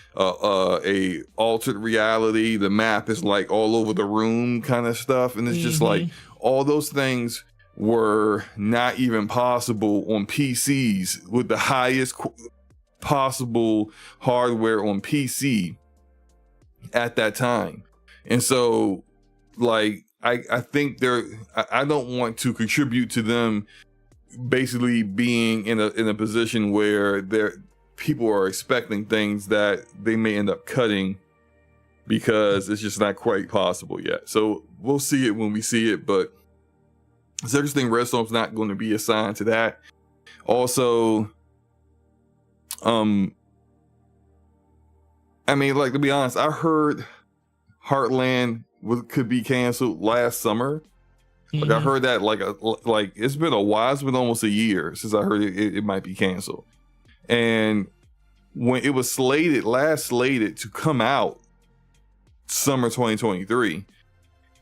altered reality. The map is like all over the room kind of stuff, and it's just like all those things were not even possible on PCs with the highest possible hardware on PC at that time. And so like I think I don't want to contribute to them basically being in a position where people are expecting things that they may end up cutting because it's just not quite possible yet. So we'll see it when we see it, but it's interesting. Redstone's not going to be assigned to that. Also, I mean, like, to be honest, I heard Heartland could be canceled last summer. Like I heard that like it's been a while. It's been almost a year since I heard it might be canceled. And when it was slated to come out summer 2023,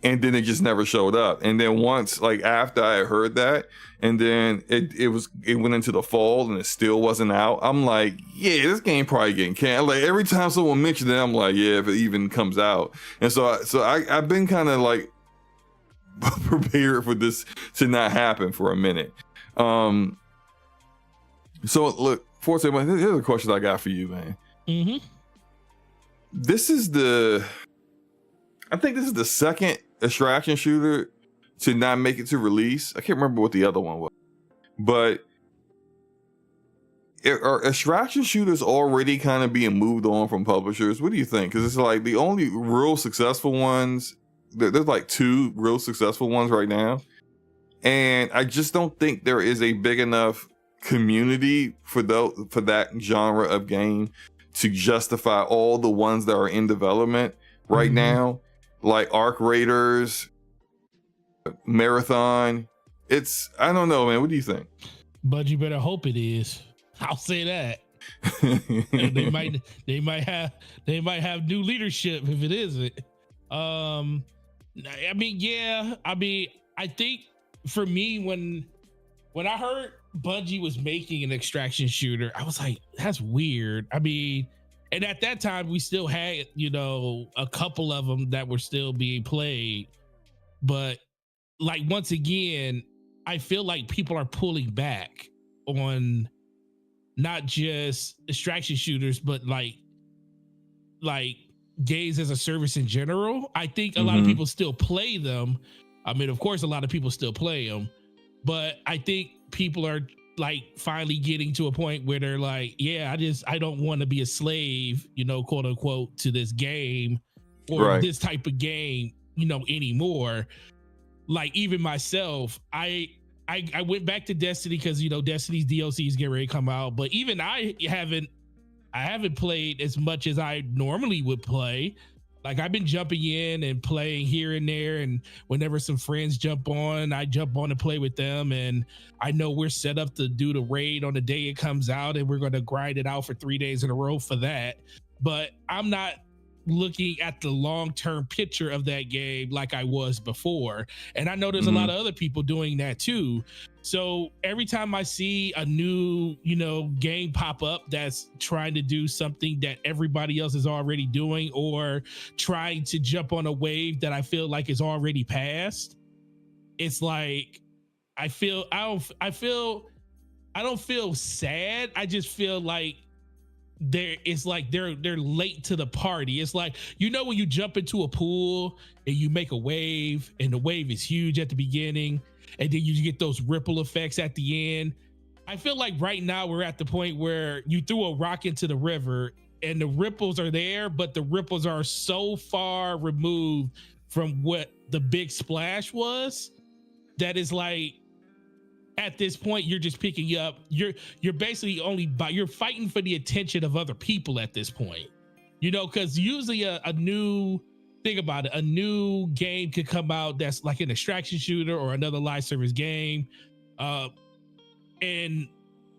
and then it just never showed up. And then once, like after I heard that, and then it went into the fall and it still wasn't out. I'm like, yeah, this game probably getting canceled. Like every time someone mentioned it, I'm like, yeah, if it even comes out. And so I've been kind of like prepared for this to not happen for a minute. So look, Forte, here's a question I got for you, man. This is I think this is the second extraction shooter to not make it to release. I can't remember what the other one was, but are extraction shooters already kind of being moved on from publishers? What do you think? Because it's like the only real successful ones, there's like 2 real successful ones right now. And I just don't think there is a big enough community for that genre of game to justify all the ones that are in development right now. Like Arc Raiders, Marathon. I don't know, man. What do you think? But you better hope it is. I'll say that. they might have new leadership if it isn't. I think for me, when I heard Bungie was making an extraction shooter, I was like, that's weird. I mean, and at that time we still had, a couple of them that were still being played. But like, once again, I feel like people are pulling back on not just extraction shooters, but like games as a service in general. I think a lot of people still play them. I mean, of course, a lot of people still play them, but I think people are like finally getting to a point where they're like, yeah, I don't want to be a slave, quote unquote, to this game or this type of game, anymore. Like even myself, I went back to Destiny because, Destiny's DLCs get ready to come out, but even I haven't played as much as I normally would play. Like I've been jumping in and playing here and there, and whenever some friends jump on, I jump on and play with them. And I know we're set up to do the raid on the day it comes out, and we're going to grind it out for 3 days in a row for that. But I'm not looking at the long-term picture of that game like I was before. And I know there's a lot of other people doing that too. So every time I see a new, game pop up that's trying to do something that everybody else is already doing, or trying to jump on a wave that I feel like is already past, it's like I don't feel sad. I just feel like they're late to the party. It's like, when you jump into a pool and you make a wave and the wave is huge at the beginning and then you get those ripple effects at the end. I feel like right now we're at the point where you threw a rock into the river and the ripples are there, but the ripples are so far removed from what the big splash was that is like, at this point, you're just picking up. You're basically you're fighting for the attention of other people at this point, because usually a new game could come out that's like an extraction shooter or another live service game, and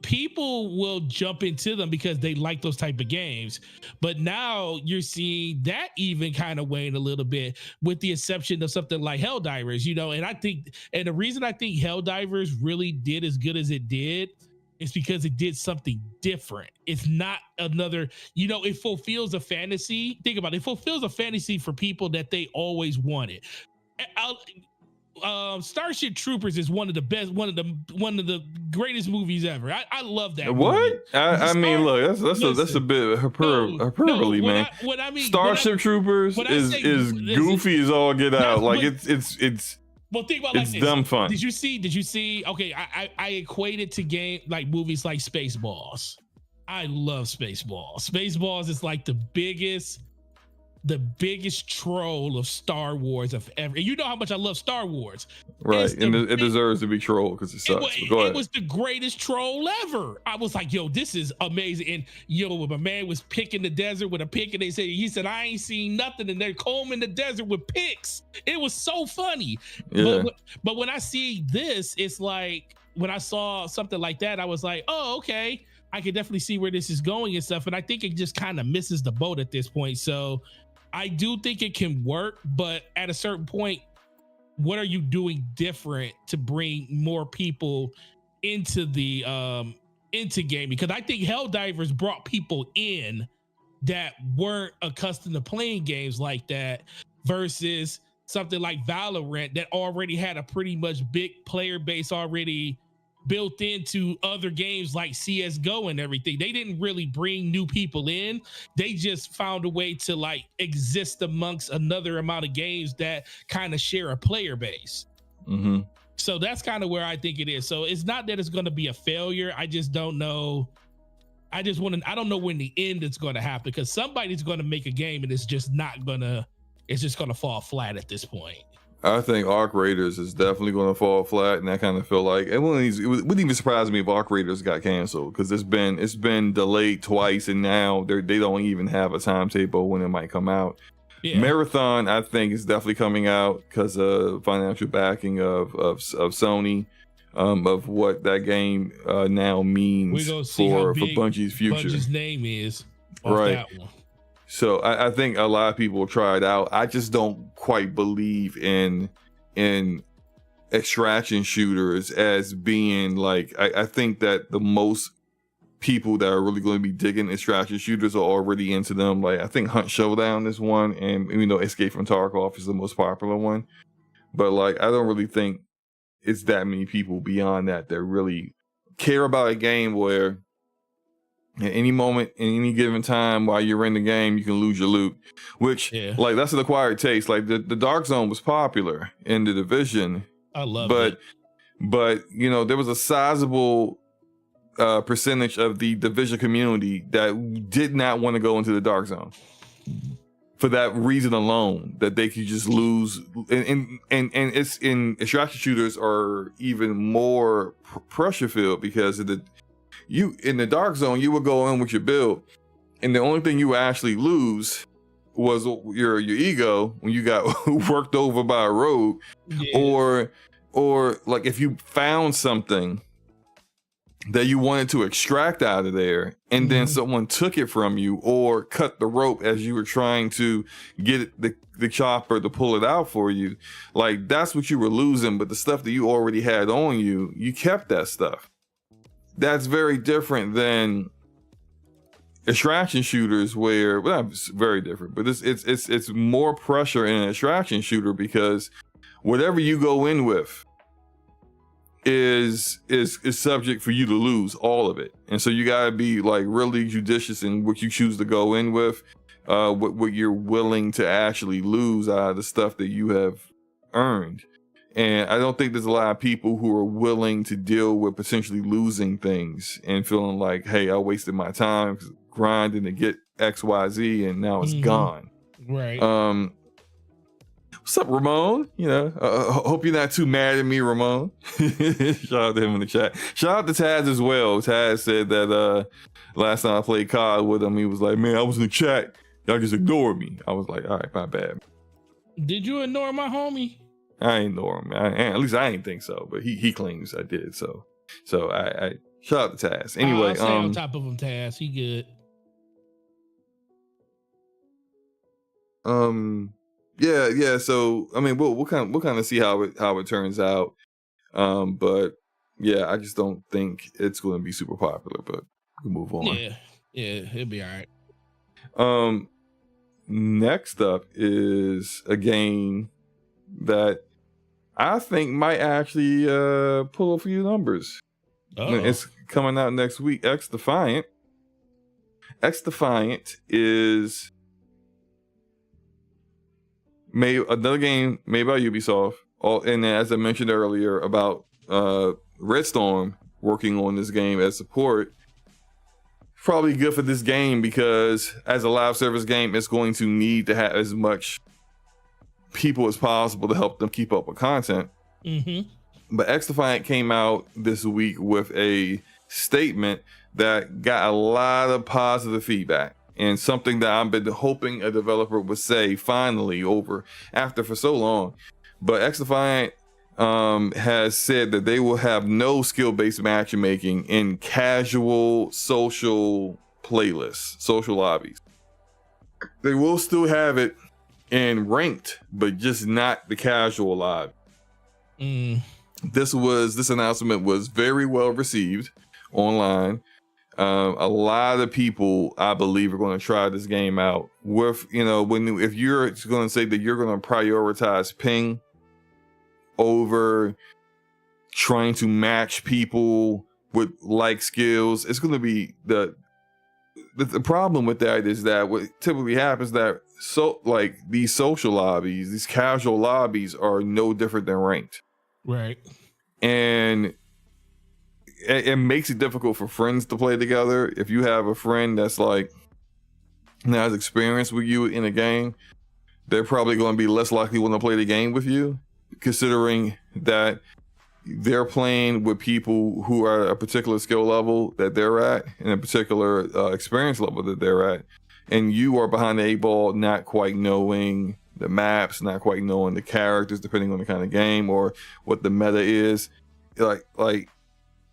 people will jump into them because they like those type of games. But now you're seeing that even kind of wane a little bit, with the exception of something like Helldivers, and the reason I think Helldivers really did as good as it did is because it did something different. It's not another, it fulfills a fantasy. Think about it. It fulfills a fantasy for people that they always wanted. Starship Troopers is one of the best, one of the greatest movies ever. I love that. What? Movie. I mean, look, that's a bit hyperbole, man. What I mean, Starship Troopers is goofy as all get out. Like it's. Well, think about it's like dumb fun. Did you see? Okay, I equate it to movies like Spaceballs. I love Spaceballs. Spaceballs is like the biggest troll of Star Wars of ever. And you know how much I love Star Wars. Right. And it deserves to be trolled because it sucks. It was the greatest troll ever. I was like, yo, this is amazing. And when my man was picking the desert with a pick, and he said, I ain't seen nothing, and they're combing the desert with picks. It was so funny. Yeah. But when I see this, it's like, when I saw something like that, I was like, oh, okay. I can definitely see where this is going and stuff. And I think it just kind of misses the boat at this point. So I do think it can work, but at a certain point, what are you doing different to bring more people into the into gaming? Because I think Helldivers brought people in that weren't accustomed to playing games like that, versus something like Valorant that already had a pretty much big player base already built into other games like CSGO and everything. They didn't really bring new people in. They just found a way to like exist amongst another amount of games that kind of share a player base. Mm-hmm. So that's kind of where I think it is. So it's not that it's going to be a failure. I just don't know. I don't know when the end is going to happen, because somebody's going to make a game and it's just going to fall flat at this point. I think Arc Raiders is definitely going to fall flat, and I kind of feel like it wouldn't even surprise me if Arc Raiders got canceled, because it's been delayed twice, and now they don't even have a timetable when it might come out. Yeah. Marathon, I think, is definitely coming out because of financial backing of Sony, of what that game now means for Bungie's future. Bungie's name is right. That one. So I think a lot of people will try it out. I just don't quite believe in extraction shooters as being like, I think that the most people that are really going to be digging extraction shooters are already into them. Like, I think Hunt Showdown is one, and Escape from Tarkov is the most popular one. But like, I don't really think it's that many people beyond that really care about a game where at any moment, in any given time while you're in the game, you can lose your loot, which like, that's an acquired taste. Like the Dark Zone was popular in the Division. I love it. But there was a sizable percentage of the Division community that did not want to go into the Dark Zone for that reason alone, that they could just lose. And it's in extraction shooters are even more pressure filled, because of in the Dark Zone, you would go in with your build, and the only thing you would actually lose was your ego when you got worked over by a rogue, or like if you found something that you wanted to extract out of there and then someone took it from you or cut the rope as you were trying to get the chopper to pull it out for you, like that's what you were losing. But the stuff that you already had on you, you kept that stuff. That's very different than extraction shooters, where, well, it's very different, but it's more pressure in an extraction shooter because whatever you go in with is subject for you to lose all of it. And so you gotta be like really judicious in what you choose to go in with, what you're willing to actually lose out of the stuff that you have earned. And I don't think there's a lot of people who are willing to deal with potentially losing things and feeling like, hey, I wasted my time grinding to get XYZ and now it's gone. Right. What's up, Ramon? You know, hope you're not too mad at me, Ramon. Shout out to him in the chat. Shout out to Taz as well. Taz said that last time I played COD with him, he was like, man, I was in the chat. Y'all just ignored me. I was like, all right, my bad. Did you ignore my homie? I ain't ignore him. At least I ain't think so, but he claims I did. So I shout out to Taz. Anyway, I'll stay on top of him, Taz. He good. Yeah. So I mean, we'll kind of see how it turns out. But yeah, I just don't think it's going to be super popular. But we'll move on. Yeah, it'll be all right. Next up is a game that I think might actually pull a few numbers. It's coming out next week. XDefiant. XDefiant is another game made by Ubisoft. And as I mentioned earlier about Red Storm working on this game as support. Probably good for this game because as a live service game, it's going to need to have as much people as possible to help them keep up with content. But XDefiant came out this week with a statement that got a lot of positive feedback, and something that I've been hoping a developer would say finally after for so long. But XDefiant has said that they will have no skill-based matchmaking in casual social playlists, social lobbies. They will still have it in ranked, but just not the casual lobby. This announcement was very well received online. A lot of people, I believe, are going to try this game out. If you're going to say that you're going to prioritize ping over trying to match people with like skills, it's going to be the problem with that is that what typically happens that these social lobbies, these casual lobbies are no different than ranked. Right. And it makes it difficult for friends to play together. If you have a friend that's like has experience with you in a game, they're probably going to be less likely to want to play the game with you, considering that they're playing with people who are at a particular skill level that they're at and a particular experience level that they're at. And you are behind the 8 ball, not quite knowing the maps, not quite knowing the characters, depending on the kind of game or what the meta is. Like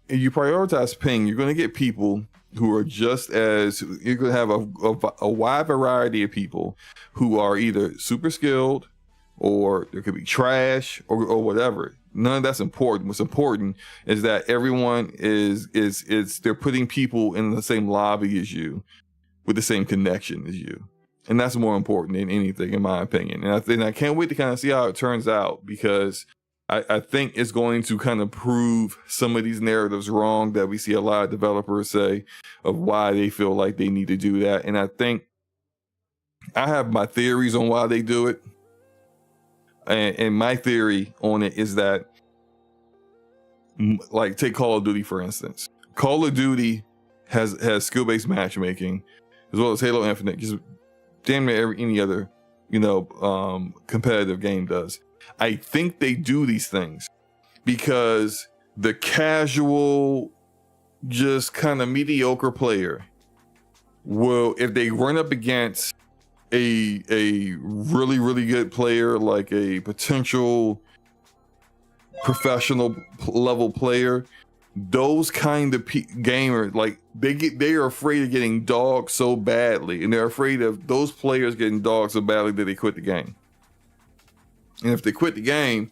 if you prioritize ping, you're going to get people who are you're going to have a wide variety of people who are either super skilled or there could be trash or whatever. None of that's important. What's important is that everyone they're putting people in the same lobby as you with the same connection as you. And that's more important than anything, in my opinion. And I can't wait to kind of see how it turns out, because I think it's going to kind of prove some of these narratives wrong that we see a lot of developers say of why they feel like they need to do that. And I think I have my theories on why they do it. And my theory on it is that, like, take Call of Duty, for instance. Call of Duty has skill-based matchmaking, as well as Halo Infinite, just damn near any other, competitive game does. I think they do these things because the casual, just kind of mediocre player will, if they run up against a really, really good player, like a potential professional level player, those kind of gamers, like they are afraid of getting dogged so badly, and they're afraid of those players getting dogged so badly that they quit the game. And if they quit the game,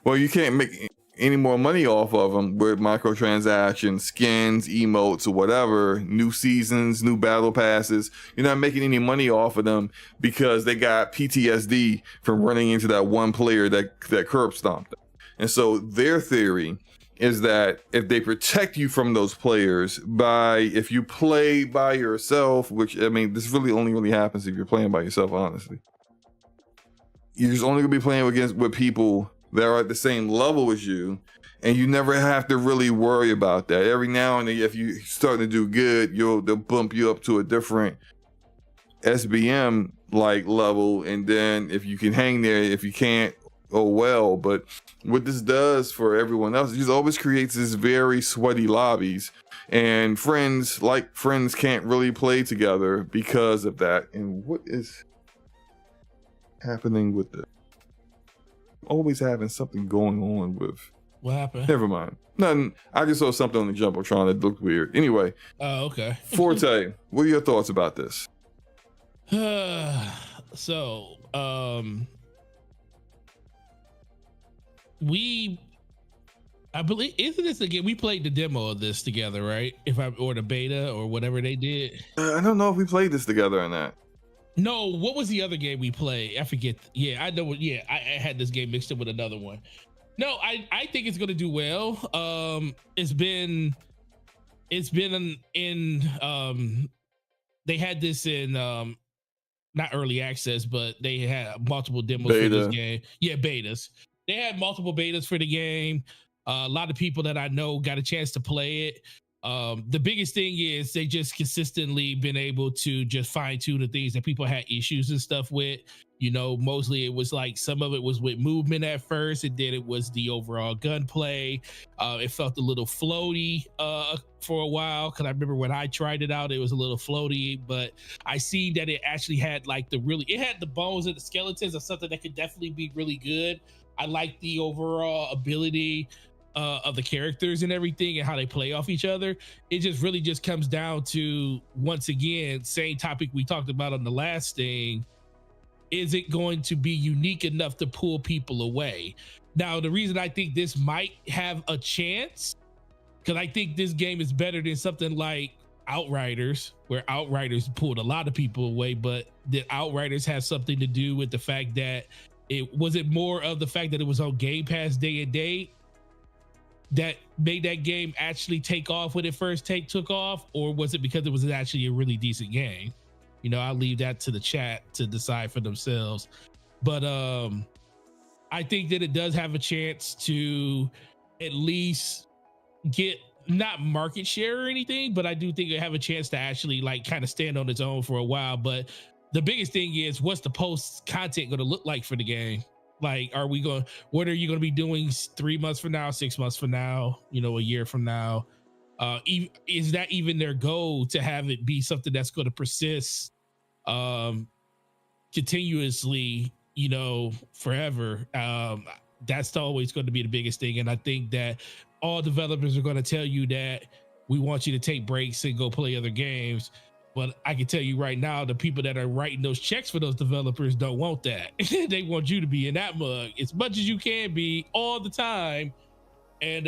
well, you can't make any more money off of them with microtransactions, skins, emotes, or whatever, new seasons, new battle passes. You're not making any money off of them because they got PTSD from running into that one player that curb stomped them. And so their theory is that if they protect you from those players if you play by yourself, which, I mean, this really only really happens if you're playing by yourself, honestly. You're just only gonna be playing with people that are at the same level as you, and you never have to really worry about that. Every now and then, if you starting to do good, they'll bump you up to a different SBM like level, and then if you can hang there, if you can't, oh well. But what this does for everyone else, it just always creates this very sweaty lobbies, and friends can't really play together because of that. And what is happening with the always having something going on with what happened? Never mind. Nothing. I just saw something on the Jumbotron that looked weird. Anyway. Oh, okay. Forte, what are your thoughts about this? So, I believe, isn't this again? We played the demo of this together, right? Or the beta or whatever they did. I don't know if we played this together or not. No, what was the other game we played? I forget. Yeah, I know. Yeah, I had this game mixed up with another one. No, I think it's gonna do well. It's been in they had this in not early access, but they had multiple demos for this game. Yeah, betas. They had multiple betas for the game. A lot of people that I know got a chance to play it. The biggest thing is they just consistently been able to just fine tune the things that people had issues and stuff with. You know, mostly it was like some of it was with movement at first, and then it was the overall gunplay. It felt a little floaty for a while, because I remember when I tried it out, it was a little floaty, but I seen that it actually had like it had the bones and the skeletons of something that could definitely be really good. I like the overall ability of the characters and everything and how they play off each other. It just really just comes down to, once again, same topic we talked about on the last thing. Is it going to be unique enough to pull people away? Now, the reason I think this might have a chance, because I think this game is better than something like Outriders, where Outriders pulled a lot of people away, but the Outriders has something to do with the fact that it more of the fact that it was on Game Pass day and date that made that game actually take off when it first took off, or was it because it was actually a really decent game? You know, I'll leave that to the chat to decide for themselves. But I think that it does have a chance to at least get, not market share or anything, but I do think it have a chance to actually like kind of stand on its own for a while. But the biggest thing is, what's the post content going to look like for the game? Like, what are you going to be doing 3 months from now, 6 months from now, you know, a year from now? Is that even their goal, to have it be something that's going to persist continuously, you know, forever? That's always going to be the biggest thing. And I think that all developers are going to tell you that we want you to take breaks and go play other games. But I can tell you right now, the people that are writing those checks for those developers don't want that. They want you to be in that mug as much as you can be all the time. And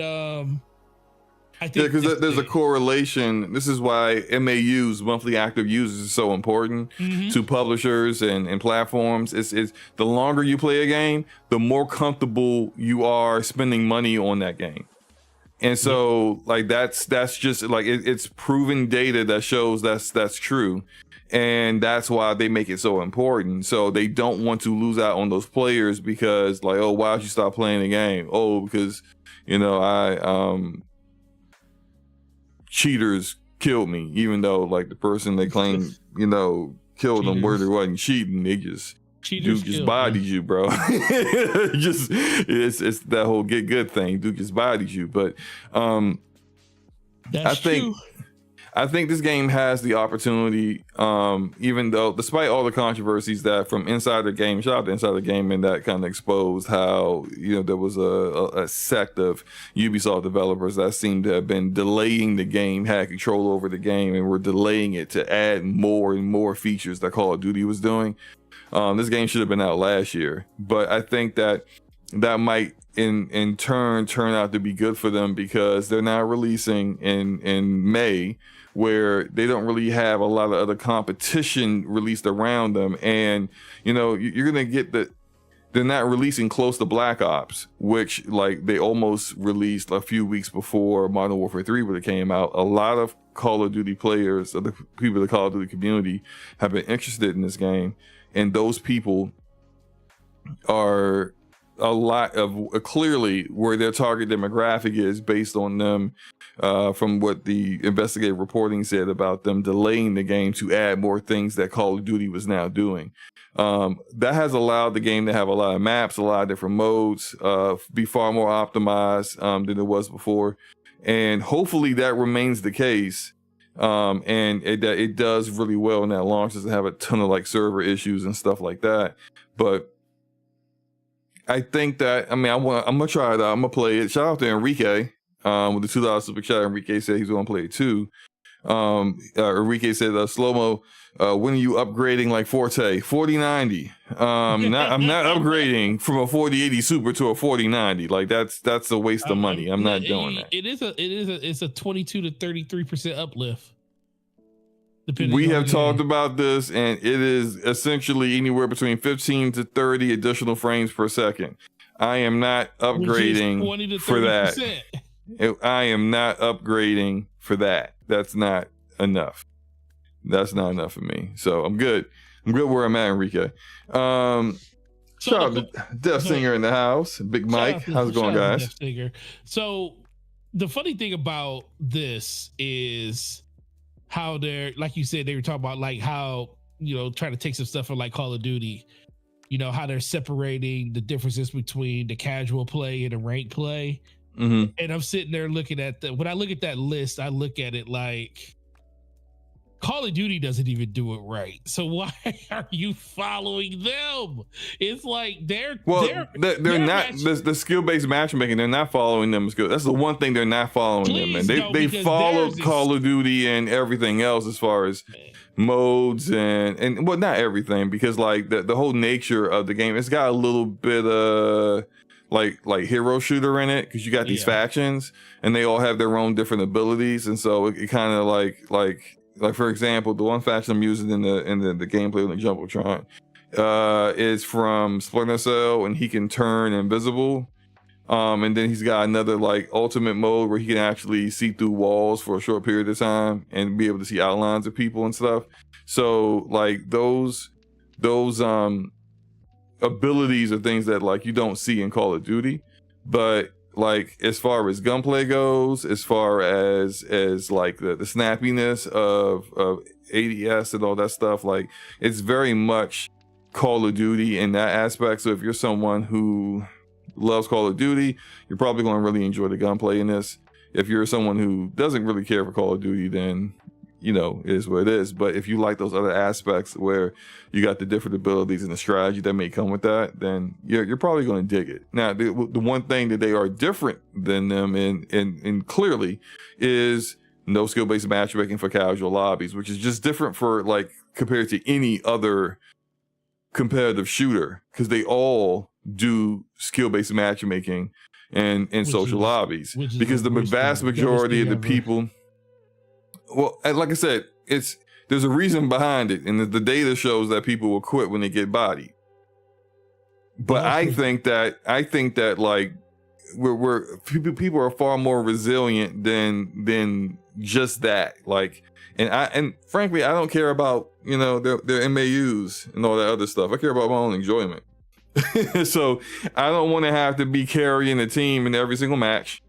I think because there's a correlation. This is why MAUs, monthly active users, is so important to publishers and platforms. It's the longer you play a game, the more comfortable you are spending money on that game. And so like that's just like it's proven data that shows that's true. And that's why they make it so important. So they don't want to lose out on those players because, like, oh, why don't you stop playing the game? Oh, because, you know, cheaters killed me, even though like the person they claim, you know, killed them where they wasn't cheating. They just Duke just bodied you, bro. It's that whole get good thing. Duke just bodied you. But I think I think this game has the opportunity, even though, despite all the controversies that from Insider Game, shout out to Insider Gaming, that kind of exposed how, there was a sect of Ubisoft developers that seemed to have been delaying the game, had control over the game, and were delaying it to add more and more features that Call of Duty was doing. This game should have been out last year, but I think that might in turn turn out to be good for them, because they're now releasing in May, where they don't really have a lot of other competition released around them. And you're gonna get they're not releasing close to Black Ops, which like they almost released a few weeks before Modern Warfare 3 would have came out. A lot of Call of Duty players, or the people in the Call of Duty community, have been interested in this game, and those people are a lot of clearly where their target demographic is, based on them from what the investigative reporting said about them delaying the game to add more things that Call of Duty was now doing. That has allowed the game to have a lot of maps, a lot of different modes, be far more optimized than it was before, and hopefully that remains the case. And it does really well in that launch, doesn't have a ton of like server issues and stuff like that. But I think that, I'm gonna try it out. I'm gonna play it. Shout out to Enrique with the $2 super chat. Enrique said he's gonna play it too. Enrique said, slow-mo, when are you upgrading like Forte? 4090. I'm not upgrading from a 4080 super to a 4090. Like that's a waste of money. I'm not doing that. It's a 22 to 33% uplift. We have talked about this, and it is essentially anywhere between 15 to 30 additional frames per second. I am not upgrading for that. I am not upgrading for that. That's not enough. That's not enough for me. So I'm good. I'm good where I'm at, Enrique. Shout out to Death Singer in the house. Big Mike. How's it going, guys? So the funny thing about this is how they're, like you said, they were talking about like how, trying to take some stuff from like Call of Duty, how they're separating the differences between the casual play and the ranked play. Mm-hmm. And I'm sitting there looking at when I look at that list, I look at it like Call of Duty doesn't even do it right. So why are you following them? It's like they're not the skill-based matchmaking. They're not following them as good. That's the one thing they're not following them. And they follow Call of Duty and everything else as far as modes and well, not everything, because like the whole nature of the game, it's got a little bit of like hero shooter in it, because you got these factions and they all have their own different abilities, and so it kind of like for example, the one faction I'm using in the gameplay on the Jumbotron is from Splinter Cell, and he can turn invisible. And then he's got another like ultimate mode where he can actually see through walls for a short period of time and be able to see outlines of people and stuff. So like those abilities are things that like you don't see in Call of Duty. But like as far as gunplay goes, as far as like the snappiness of ADS and all that stuff, like it's very much Call of Duty in that aspect. So if you're someone who loves Call of Duty, you're probably going to really enjoy the gunplay in this. If you're someone who doesn't really care for Call of Duty, then it is what it is. But if you like those other aspects where you got the different abilities and the strategy that may come with that, then you're probably going to dig it. Now, the one thing that they are different than them in clearly is no skill-based matchmaking for casual lobbies, which is just different for like compared to any other competitive shooter, because they all do skill-based matchmaking and social lobbies, because the vast majority of the people, well, like I said, there's a reason behind it, and the data shows that people will quit when they get bodied. But I think that like people are far more resilient than just that. Like, and frankly, I don't care about their MAUs and all that other stuff. I care about my own enjoyment. So I don't want to have to be carrying a team in every single match.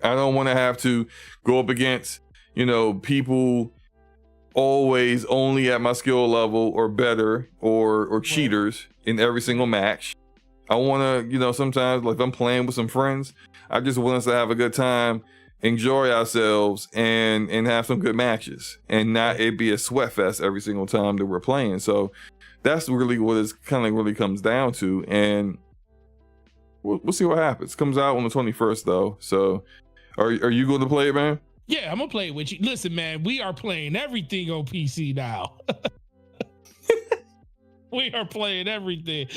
I don't want to have to go up against people always only at my skill level or better or cheaters in every single match. I want to, sometimes like if I'm playing with some friends, I just want us to have a good time enjoy ourselves and have some good matches, and not it be a sweat fest every single time that we're playing. So that's really what it kind of really comes down to, and we'll see what happens. Comes out on the 21st though. So are you going to play it, man? Yeah, I'm gonna play it with you. Listen, man, we are playing everything on PC now. We are playing everything.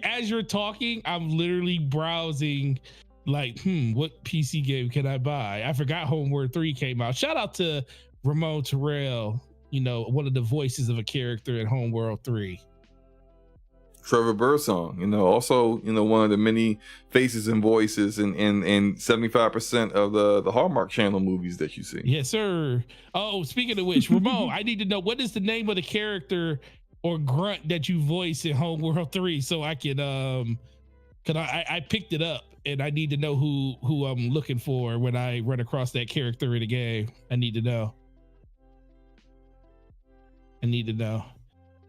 As you're talking, I'm literally browsing like, what PC game can I buy? I forgot Homeworld 3 came out. Shout out to Ramon Terrell, one of the voices of a character in Homeworld 3. Trevor Birdsong, also, one of the many faces and voices in 75% of the Hallmark Channel movies that you see. Yes, sir. Oh, speaking of which, Ramon, I need to know, what is the name of the character or grunt that you voice in Homeworld 3 so I can, cause I picked it up and I need to know who I'm looking for when I run across that character in the game. I need to know.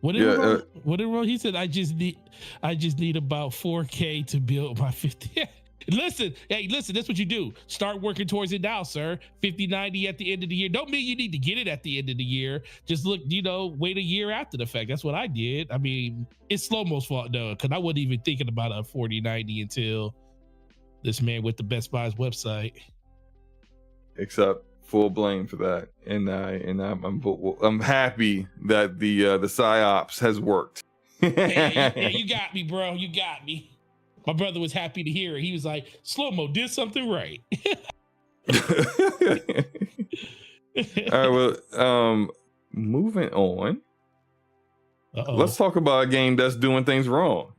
What did he said? I just need about 4K to build my 50. Listen, that's what you do. Start working towards it now, sir. 5090 at the end of the year. Don't mean you need to get it at the end of the year. Just look, wait a year after the fact. That's what I did. I mean, it's Slow-Mo's fault though, because I wasn't even thinking about a 4090 until this man with the Best Buy's website. Except full blame for that, and I'm happy that the psyops has worked. Hey, you got me, bro. You got me. My brother was happy to hear it. He was like, Slow-Mo did something right. All right, well, moving on. Uh-oh. Let's talk about a game that's doing things wrong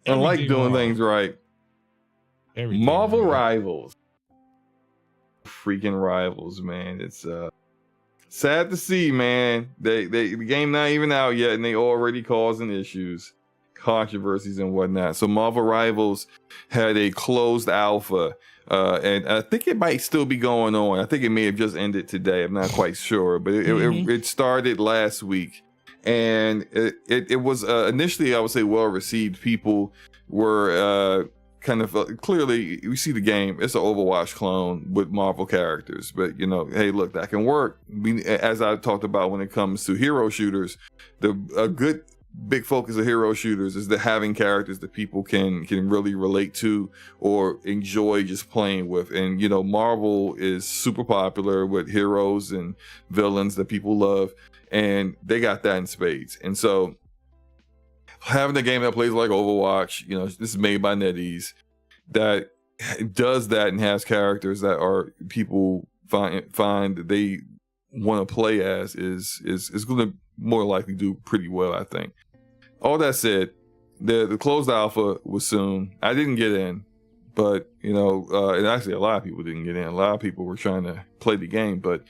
and like doing things right. Marvel Rivals. Freaking Rivals, man. It's sad to see, man. The game not even out yet and they already causing issues, controversies and whatnot. So Marvel Rivals had a closed alpha, and I think it might still be going on. I think it may have just ended today. I'm not quite sure, but it started last week, and it was initially, I would say, well received. People were kind of clearly, we see the game, it's an Overwatch clone with Marvel characters, but hey, look, that can work. As I talked about when it comes to hero shooters, a good big focus of hero shooters is the having characters that people can really relate to or enjoy just playing with. And Marvel is super popular with heroes and villains that people love, and they got that in spades. And so having a game that plays like Overwatch, this is made by NetEase, that does that and has characters that are people find that they want to play as is going to more likely do pretty well, I think. All that said, the closed alpha was soon. I didn't get in, but and actually a lot of people didn't get in. A lot of people were trying to play the game, but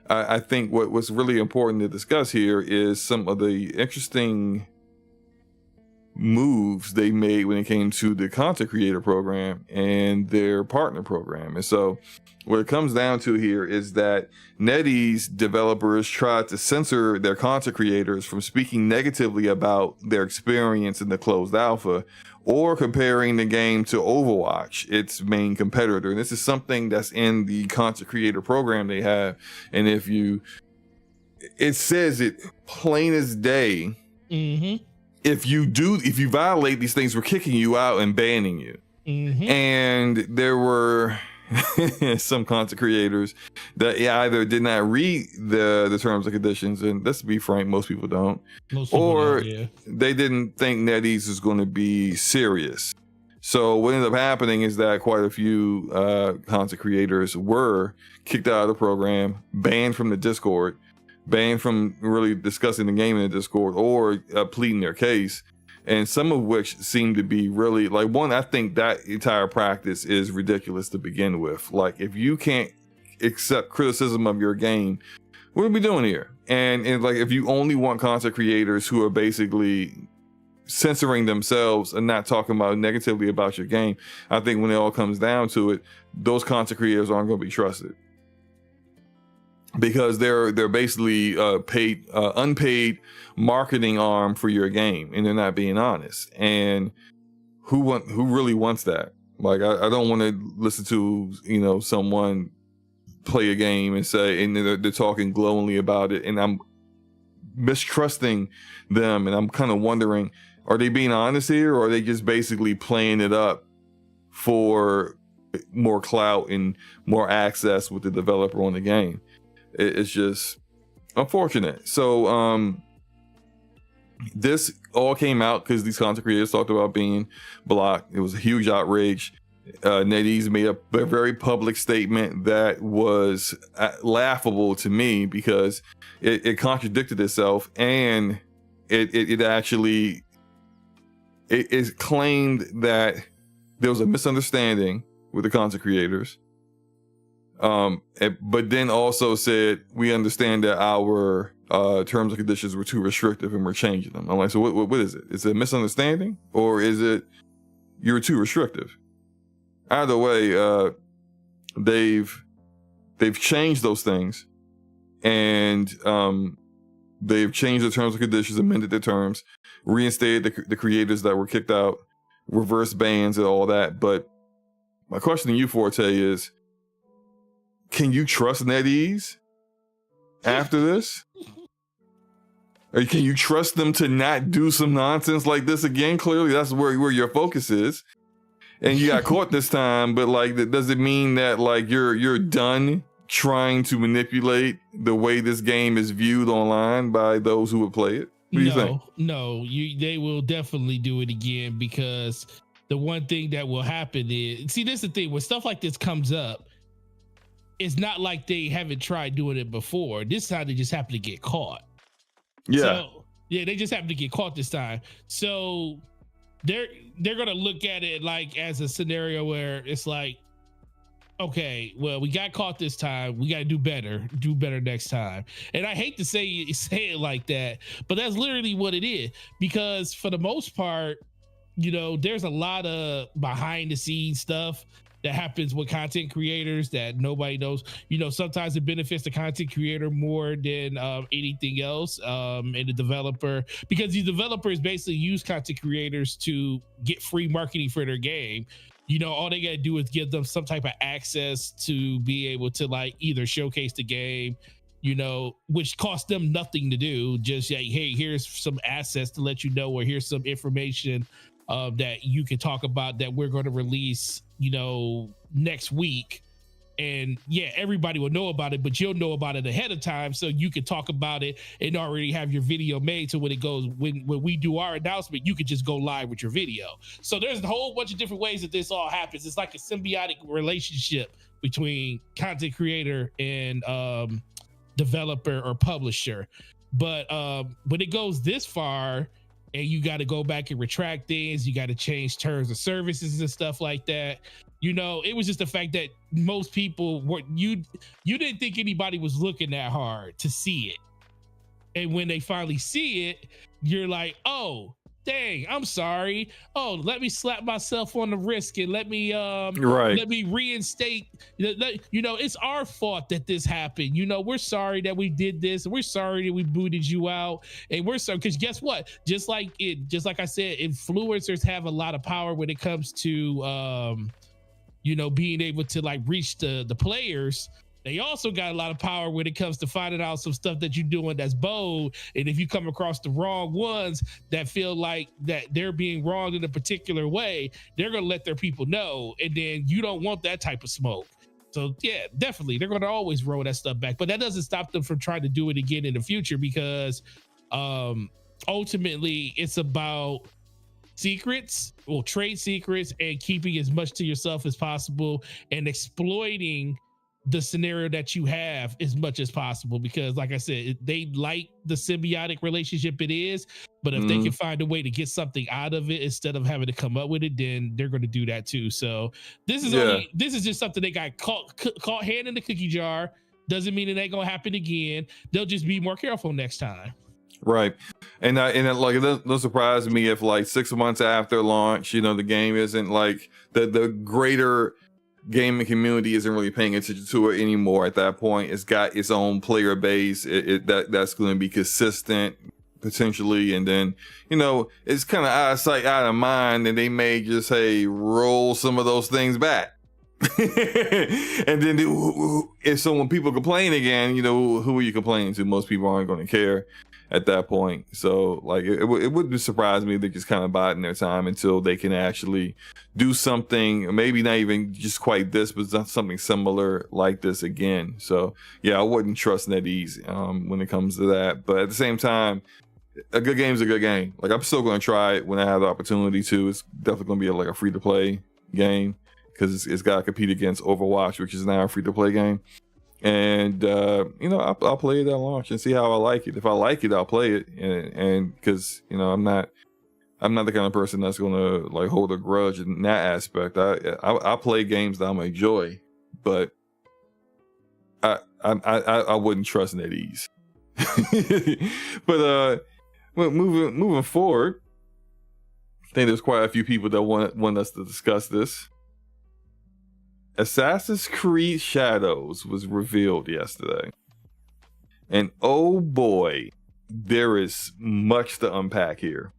I think what's really important to discuss here is some of the interesting moves they made when it came to the content creator program and their partner program. And so what it comes down to here is that NetEase developers tried to censor their content creators from speaking negatively about their experience in the closed alpha or comparing the game to Overwatch, its main competitor. And this is something that's in the content creator program they have. And it says it plain as day. Mm-hmm. If you violate these things, we're kicking you out and banning you. Mm-hmm. And there were some content creators that either did not read the terms and conditions, and let's be frank, most people don't, they didn't think NetEase is going to be serious. So what ended up happening is that quite a few content creators were kicked out of the program, banned from the Discord, banned from really discussing the game in the Discord or pleading their case, and some of which seem to be really I think that entire practice is ridiculous to begin with. Like, if you can't accept criticism of your game, what are we doing here? And if you only want content creators who are basically censoring themselves and not talking about negatively about your game, I think when it all comes down to it, those content creators aren't going to be trusted. Because they're basically unpaid marketing arm for your game, and they're not being honest. And who really wants that? Like, I don't want to listen to someone play a game and say, and they're talking glowingly about it, and I'm mistrusting them, and I'm kind of wondering, are they being honest here, or are they just basically playing it up for more clout and more access with the developer on the game? It's just unfortunate. So this all came out because these content creators talked about being blocked. It was a huge outrage. NetEase made a very public statement that was laughable to me because it contradicted itself, and it actually claimed that there was a misunderstanding with the content creators, but then also said, we understand that our terms and conditions were too restrictive and we're changing them. I'm like, so what is it? Is it a misunderstanding, or is it you're too restrictive? Either way, they've changed those things, and they've changed the terms and conditions, amended the terms, reinstated the creators that were kicked out, reverse bans and all that. But my question to you, Forte, is, can you trust NetEase after this? Or can you trust them to not do some nonsense like this again? Clearly, that's where your focus is. And you got caught this time, but like, does it mean that like you're done trying to manipulate the way this game is viewed online by those who would play it? What do you think? No, they will definitely do it again, because the one thing that will happen is, see, this is the thing, when stuff like this comes up, it's not like they haven't tried doing it before. This time they just happen to get caught. Yeah. So, yeah, they just happen to get caught this time. So they're gonna look at it like as a scenario where it's like, okay, well, we got caught this time, we got to do better next time. And I hate to say it like that, but that's literally what it is, because for the most part, you know, there's a lot of behind the scenes stuff that happens with content creators that nobody knows. You know, sometimes it benefits the content creator more than anything else, and the developer, because the developers basically use content creators to get free marketing for their game. You know, all they got to do is give them some type of access to be able to like either showcase the game, you know, which costs them nothing to do. Just like, hey, here's some assets to let you know, or here's some information that you can talk about that we're going to release, you know, next week. And yeah, everybody will know about it, but you'll know about it ahead of time, so you can talk about it and already have your video made. So when it goes, when we do our announcement, you could just go live with your video. So there's a whole bunch of different ways that this all happens. It's like a symbiotic relationship between content creator and developer or publisher. But when it goes this far, and you got to go back and retract things, you got to change terms of services and stuff like that. You know, it was just the fact that most people were, you didn't think anybody was looking that hard to see it. And when they finally see it, you're like, oh, dang, I'm sorry. Oh, let me slap myself on the wrist and let me reinstate. You know, it's our fault that this happened. You know, we're sorry that we did this. We're sorry that we booted you out. And we're sorry, because guess what? Just like I said, influencers have a lot of power when it comes to you know, being able to like reach the players. They also got a lot of power when it comes to finding out some stuff that you're doing that's bold. And if you come across the wrong ones that feel like that they're being wronged in a particular way, they're going to let their people know. And then you don't want that type of smoke. So yeah, definitely, they're going to always roll that stuff back. But that doesn't stop them from trying to do it again in the future, because ultimately it's about secrets, well, trade secrets, and keeping as much to yourself as possible and exploiting the scenario that you have as much as possible. Because like I said, they like the symbiotic relationship it is, but if they can find a way to get something out of it instead of having to come up with it, then they're going to do that too. So this is just something they got caught hand in the cookie jar. Doesn't mean it ain't gonna happen again. They'll just be more careful next time. Right. And like, it doesn't surprise me if like 6 months after launch, you know, the game isn't like the greater gaming community isn't really paying attention to it anymore. At that point, it's got its own player base. That's going to be consistent potentially. And then, you know, it's kind of out of sight, out of mind, and they may just, hey, roll some of those things back. And then so when people complain again, who are you complaining to? Most people aren't going to care at that point. So like it wouldn't surprise me if they're just kind of biding their time until they can actually do something, maybe not even just quite this, but something similar like this again. So yeah, I wouldn't trust NetEase when it comes to that. But at the same time, a good game's a good game. Like I'm still going to try it when I have the opportunity to. It's definitely going to be like a free to play game because it's got to compete against Overwatch, which is now a free to play game. And I'll play it at launch and see how I like it. If I like it, I'll play it. And because I'm not the kind of person that's going to like hold a grudge in that aspect. I play games that I'm gonna enjoy, but I wouldn't trust NetEase. But moving forward, I think there's quite a few people that want us to discuss this. Assassin's Creed Shadows was revealed yesterday. And oh boy, there is much to unpack here.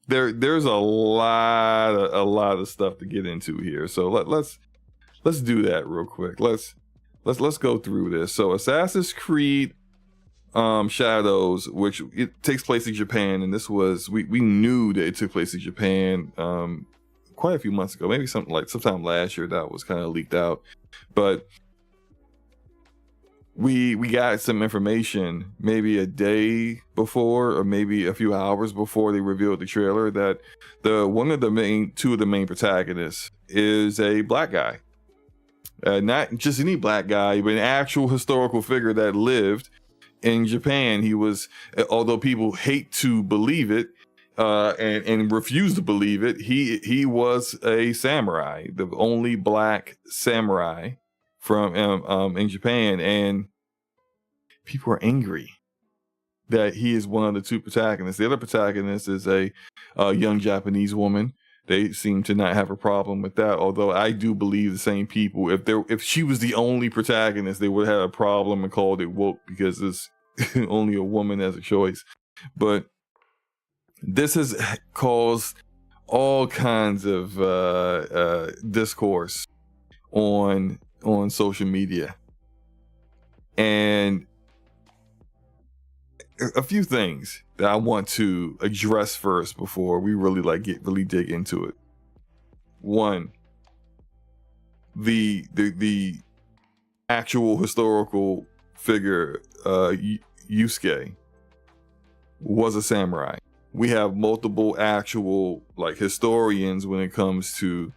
There's a lot of stuff to get into here. So let's do that real quick. Let's go through this. So Assassin's Creed Shadows, which it takes place in Japan, and this was we knew that it took place in Japan quite a few months ago, maybe sometime last year that was kind of leaked out, but we got some information maybe a day before or maybe a few hours before they revealed the trailer that two of the main protagonists is a black guy, not just any black guy, but an actual historical figure that lived in Japan. He was, although people hate to believe it and refuse to believe it, he was a samurai, the only black samurai from in Japan, and people are angry that he is one of the two protagonists. The other protagonist is a young Japanese woman. They seem to not have a problem with that, although I do believe the same people, if she was the only protagonist, they would have a problem and called it woke because it's only a woman as a choice. But this has caused all kinds of discourse on social media, and a few things that I want to address first before we really dig into it. One, the actual historical figure, Yusuke, was a samurai. We have multiple actual historians when it comes to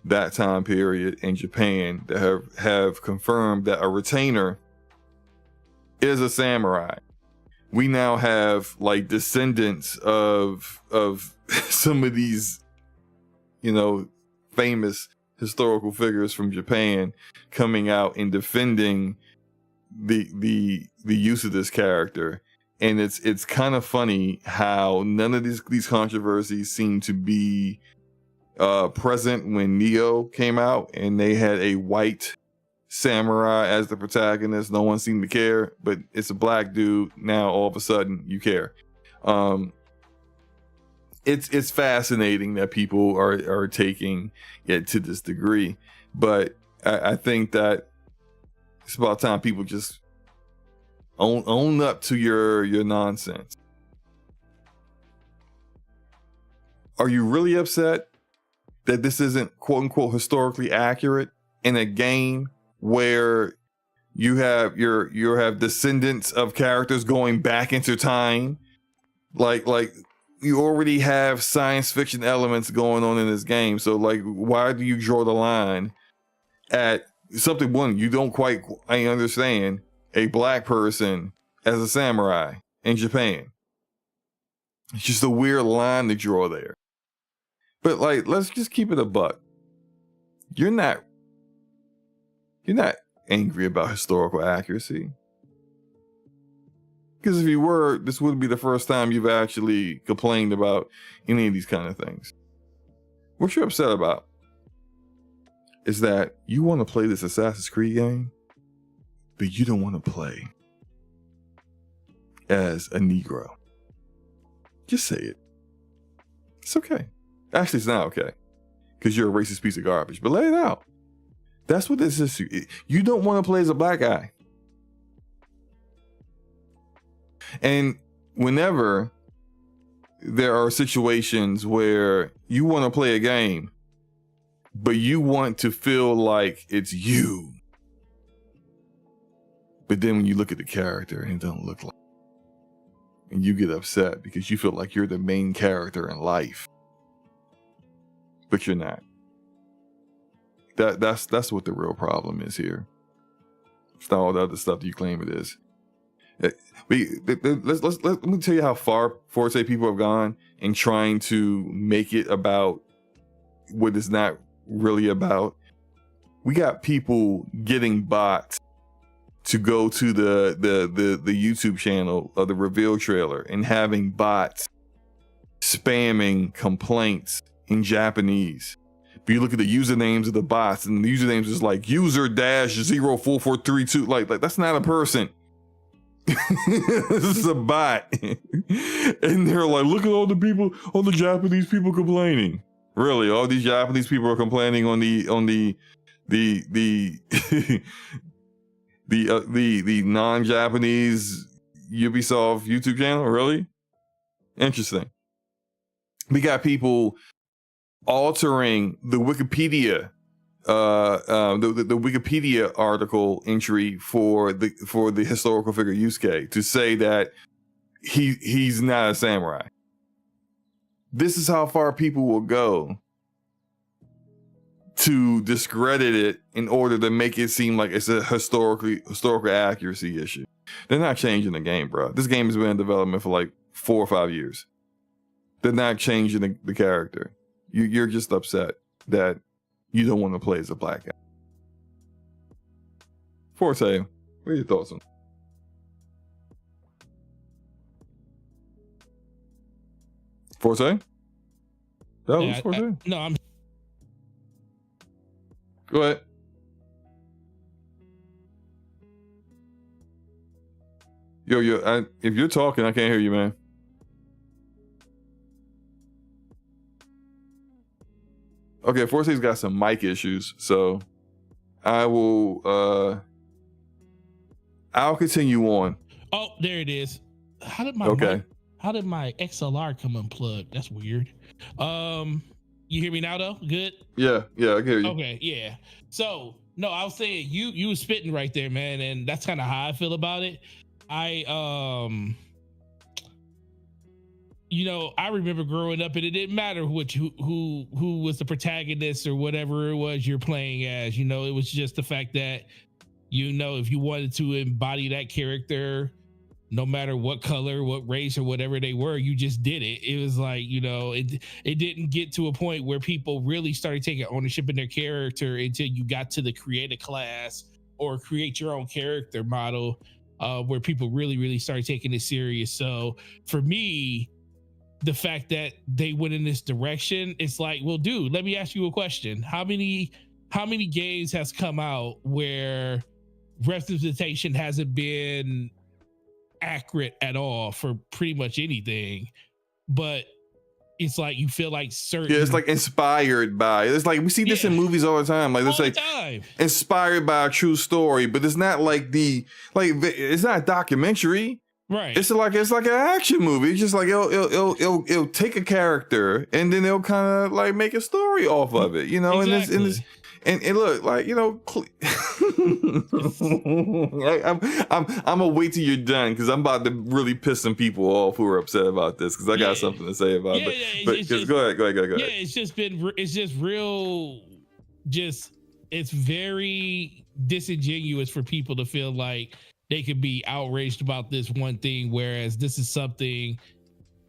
that time period in Japan that have confirmed that a retainer is a samurai. We now have descendants of some of these, famous historical figures from Japan coming out and defending the use of this character. And it's kind of funny how none of these controversies seem to be present when Neo came out and they had a white samurai as the protagonist. No one seemed to care, but it's a black dude. Now all of a sudden you care. It's fascinating that people are taking it to this degree, but I think that it's about time people just own up to your nonsense. Are you really upset that this isn't quote unquote historically accurate in a game where you have descendants of characters going back into time? Like you already have science fiction elements going on in this game, so why do you draw the line at something you don't quite understand? A black person as a samurai in Japan. It's just a weird line to draw there. But let's just keep it a buck. You're not angry about historical accuracy. Because if you were, this wouldn't be the first time you've actually complained about any of these kind of things. What you're upset about is that you want to play this Assassin's Creed game, but you don't want to play as a Negro. Just say it. It's okay. Actually, it's not okay, because you're a racist piece of garbage, but lay it out. That's what this is. You don't want to play as a black guy. And whenever there are situations where you want to play a game, but you want to feel like it's you, but then when you look at the character and it don't look like, and you get upset because you feel like you're the main character in life, but you're not. That's what the real problem is here. It's not all the other stuff that you claim it is. Let me tell you how far Forte people have gone in trying to make it about what it's not really about. We got people getting bots to go to the YouTube channel of the reveal trailer and having bots spamming complaints in Japanese. But you look at the usernames of the bots, and the usernames is like user-04432. Like that's not a person. This is a bot. And they're like, look at all the people, all the Japanese people complaining. Really, all these Japanese people are complaining on the the non-Japanese Ubisoft YouTube channel. Really interesting. We got people altering the Wikipedia, the Wikipedia article entry for the historical figure Yusuke to say that he's not a samurai. This is how far people will go to discredit it in order to make it seem like it's a historical accuracy issue. They're not changing the game, bro. This game has been in development for like 4 or 5 years. They're not changing the character. You're just upset that you don't want to play as a black guy. Forte, what are your thoughts on that? Forte? That was Forte? No, I'm. Go ahead. Yo, if you're talking, I can't hear you, man. Okay, Forte's got some mic issues, so I'll continue on. Oh, there it is. How did my XLR come unplugged? That's weird. You hear me now though? Good? Yeah, I can hear you. Okay, yeah. So no, I was saying you were spitting right there, man, and that's kind of how I feel about it. I remember growing up, and it didn't matter who was the protagonist or whatever it was you're playing as. It was just the fact that, if you wanted to embody that character, no matter what color, what race, or whatever they were, you just did it. It was like, it didn't get to a point where people really started taking ownership in their character until you got to the create a class or create your own character model, where people really, really started taking it serious. So for me, the fact that they went in this direction, it's like, well, dude, let me ask you a question. How many games has come out where representation hasn't been accurate at all for pretty much anything, but it's like you feel like certain. Yeah, it's like inspired by. It's like we see this in movies all the time. Like it's like inspired by a true story, but it's not like it's not a documentary. Right. It's like an action movie. It's just like it'll take a character and then they'll kind of like make a story off of it, Exactly. And look, like, I'm gonna wait till you're done because I'm about to really piss some people off who are upset about this because I got something to say about it. But go ahead. Yeah, it's very disingenuous for people to feel like they could be outraged about this one thing, whereas this is something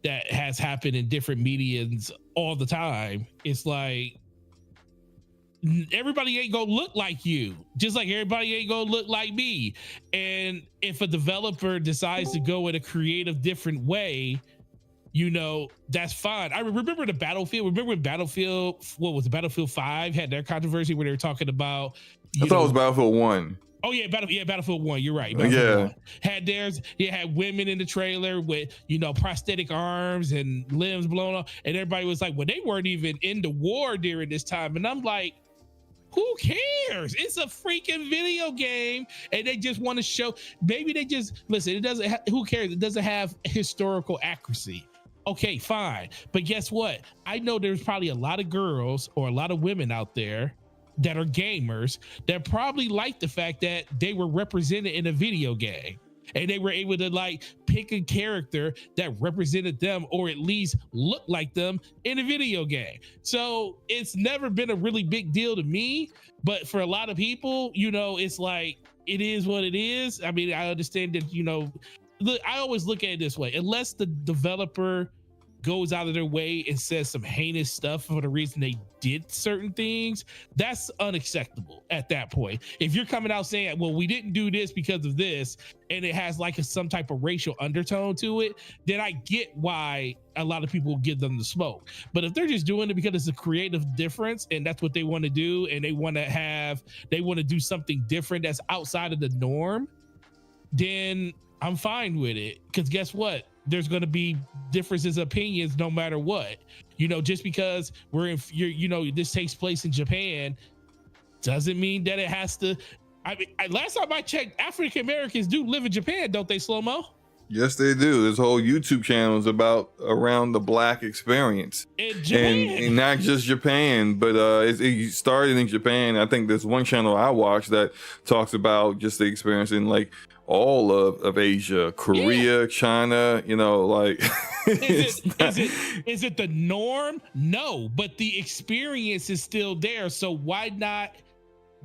that has happened in different mediums all the time. It's like, everybody ain't gonna look like you, just like everybody ain't gonna look like me. And if a developer decides to go in a creative different way, that's fine. I remember the Battlefield. Remember when Battlefield 5 had their controversy where they were talking about, I thought it was Battlefield 1. Oh yeah, Battlefield 1. You're right. Battlefield 1 had theirs. It had women in the trailer with prosthetic arms and limbs blown off, and everybody was like, well, they weren't even in the war during this time. And I'm like, Who cares? It's a freaking video game, and they just want to show. Maybe they just listen. It doesn't. Who cares? It doesn't have historical accuracy. Okay, fine. But guess what? I know there's probably a lot of girls or a lot of women out there that are gamers that probably like the fact that they were represented in a video game. And they were able to like pick a character that represented them or at least look like them in a video game. So it's never been a really big deal to me, but for a lot of people, you know, it's like, it is what it is. I mean, I understand that, you know, look, I always look at it this way, unless the developer goes out of their way and says some heinous stuff for the reason they did certain things, that's unacceptable at that point. If you're coming out saying, well, we didn't do this because of this, and it has like some type of racial undertone to it, then I get why a lot of people give them the smoke. But if they're just doing it because it's a creative difference and that's what they want to do, and they want to do something different that's outside of the norm, then I'm fine with it. Because guess what? There's going to be differences of opinions no matter what. You know, just because this takes place in Japan doesn't mean that it has to. I mean, last time I checked, African Americans do live in Japan, don't they, Slow-Mo? Yes, they do. There's whole YouTube channels around the Black experience in Japan. And not just Japan, but it started in Japan. I think there's one channel I watch that talks about just the experience in like all of Asia, Korea, China, you know, like is it the norm? No, but the experience is still there. So why not?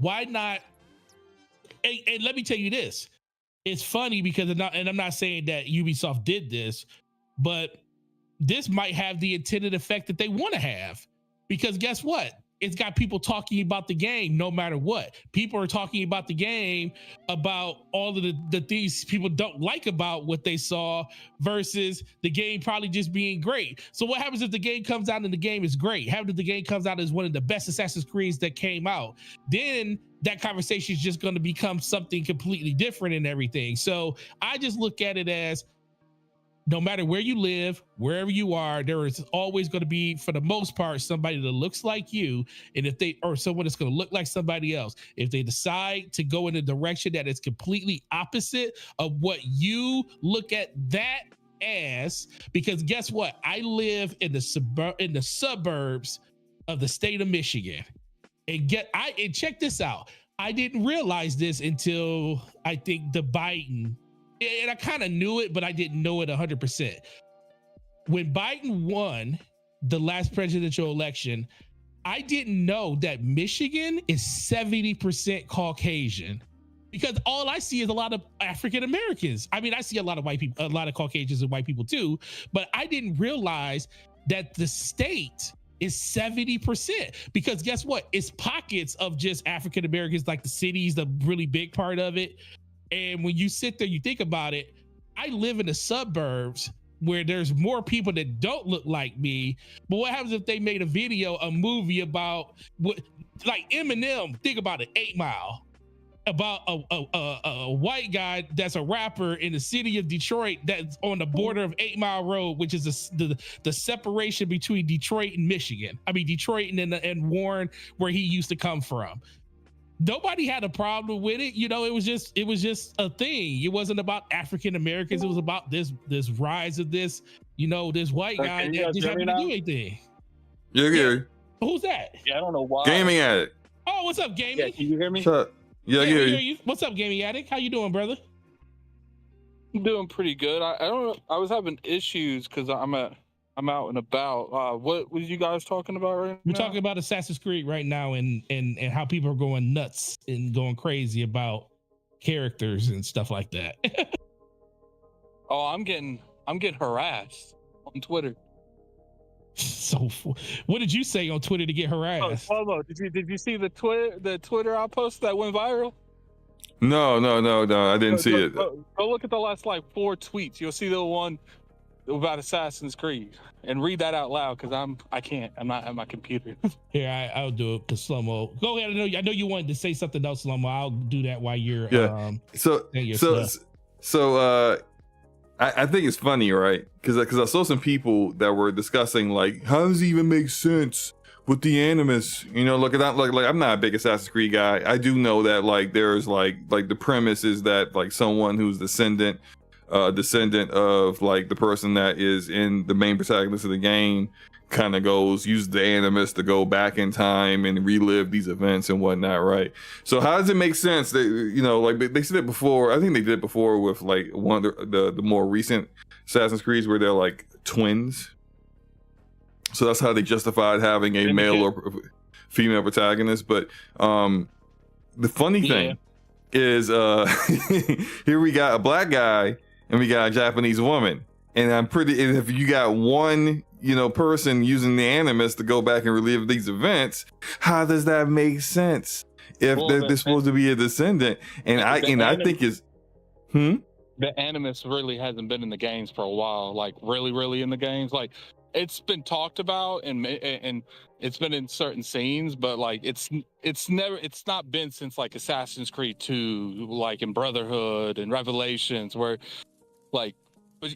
And let me tell you this. It's funny because I'm not saying that Ubisoft did this, but this might have the intended effect that they want to have. Because guess what? It's got people talking about the game no matter what. People are talking about the game about all of the things people don't like about what they saw versus the game probably just being great. So what happens if the game comes out and the game is great? How if the game comes out as one of the best Assassin's Creeds that came out? Then that conversation is just going to become something completely different and everything. So I just look at it as, no matter where you live, wherever you are, there is always going to be, for the most part, somebody that looks like you, or someone that's going to look like somebody else. If they decide to go in a direction that is completely opposite of what you look at that as, because guess what? I live in the suburbs of the state of Michigan, and check this out. I didn't realize this until I think the Biden. And I kind of knew it, but I didn't know it 100%. When Biden won the last presidential election, I didn't know that Michigan is 70% Caucasian, because all I see is a lot of African Americans. I mean, I see a lot of white people, a lot of Caucasians and white people too, but I didn't realize that the state is 70%, because guess what? It's pockets of just African Americans, like the city's the really big part of it. And when you sit there, you think about it, I live in the suburbs where there's more people that don't look like me. But what happens if they made a movie about what, like Eminem, think about it, 8 Mile, about a white guy that's a rapper in the city of Detroit that's on the border of 8 Mile Road, which is the separation between Detroit and Michigan. I mean, Detroit and Warren, where he used to come from. Nobody had a problem with it. You know, it was just a thing. It wasn't about African Americans. It was about this rise of this, you know, this white guy that just happened to do anything. Yeah. Who's that? Yeah, I don't know why. Gaming Addict. Oh, what's up, Gaming? Yeah, can you hear me? Shut up. Yeah, I can hear you. What's up, Gaming Addict? How you doing, brother? I'm doing pretty good. I don't know. I was having issues because I'm out and about. What was you guys talking about right now? We're talking about Assassin's Creed right now, and how people are going nuts and going crazy about characters and stuff like that. Oh, I'm getting harassed on Twitter. So, what did you say on Twitter to get harassed? Oh, did you see the Twitter outpost that went viral? No, I didn't see it. Go look at the last like 4 tweets. You'll see the one about Assassin's Creed, and read that out loud, because I can't. I'm not at my computer. Here, I'll do it. Cause Slow-Mo, go ahead. I know you wanted to say something else, Slow-Mo. I'll do that while you're So I think it's funny, right? Because I saw some people that were discussing like, how does it even make sense with the animus, you know, look at that. Like I'm not a big Assassin's Creed guy. I do know that like there's like the premise is that like someone who's descendant of like the person that is in the main protagonist of the game kind of uses the animus to go back in time and relive these events and whatnot, right? So how does it make sense that, you know, like they said it before? I think they did it before with like one of the more recent Assassin's Creeds where they're like twins. So that's how they justified having a male or female protagonist. But the funny thing is here we got a black guy and we got a Japanese woman, and if you got one, you know, person using the animus to go back and relive these events, how does that make sense if they're supposed to be a descendant? And I think it's the animus really hasn't been in the games for a while, like really in the games. Like it's been talked about and it's been in certain scenes, but like it's not been since like Assassin's Creed 2, like in Brotherhood and Revelations, where like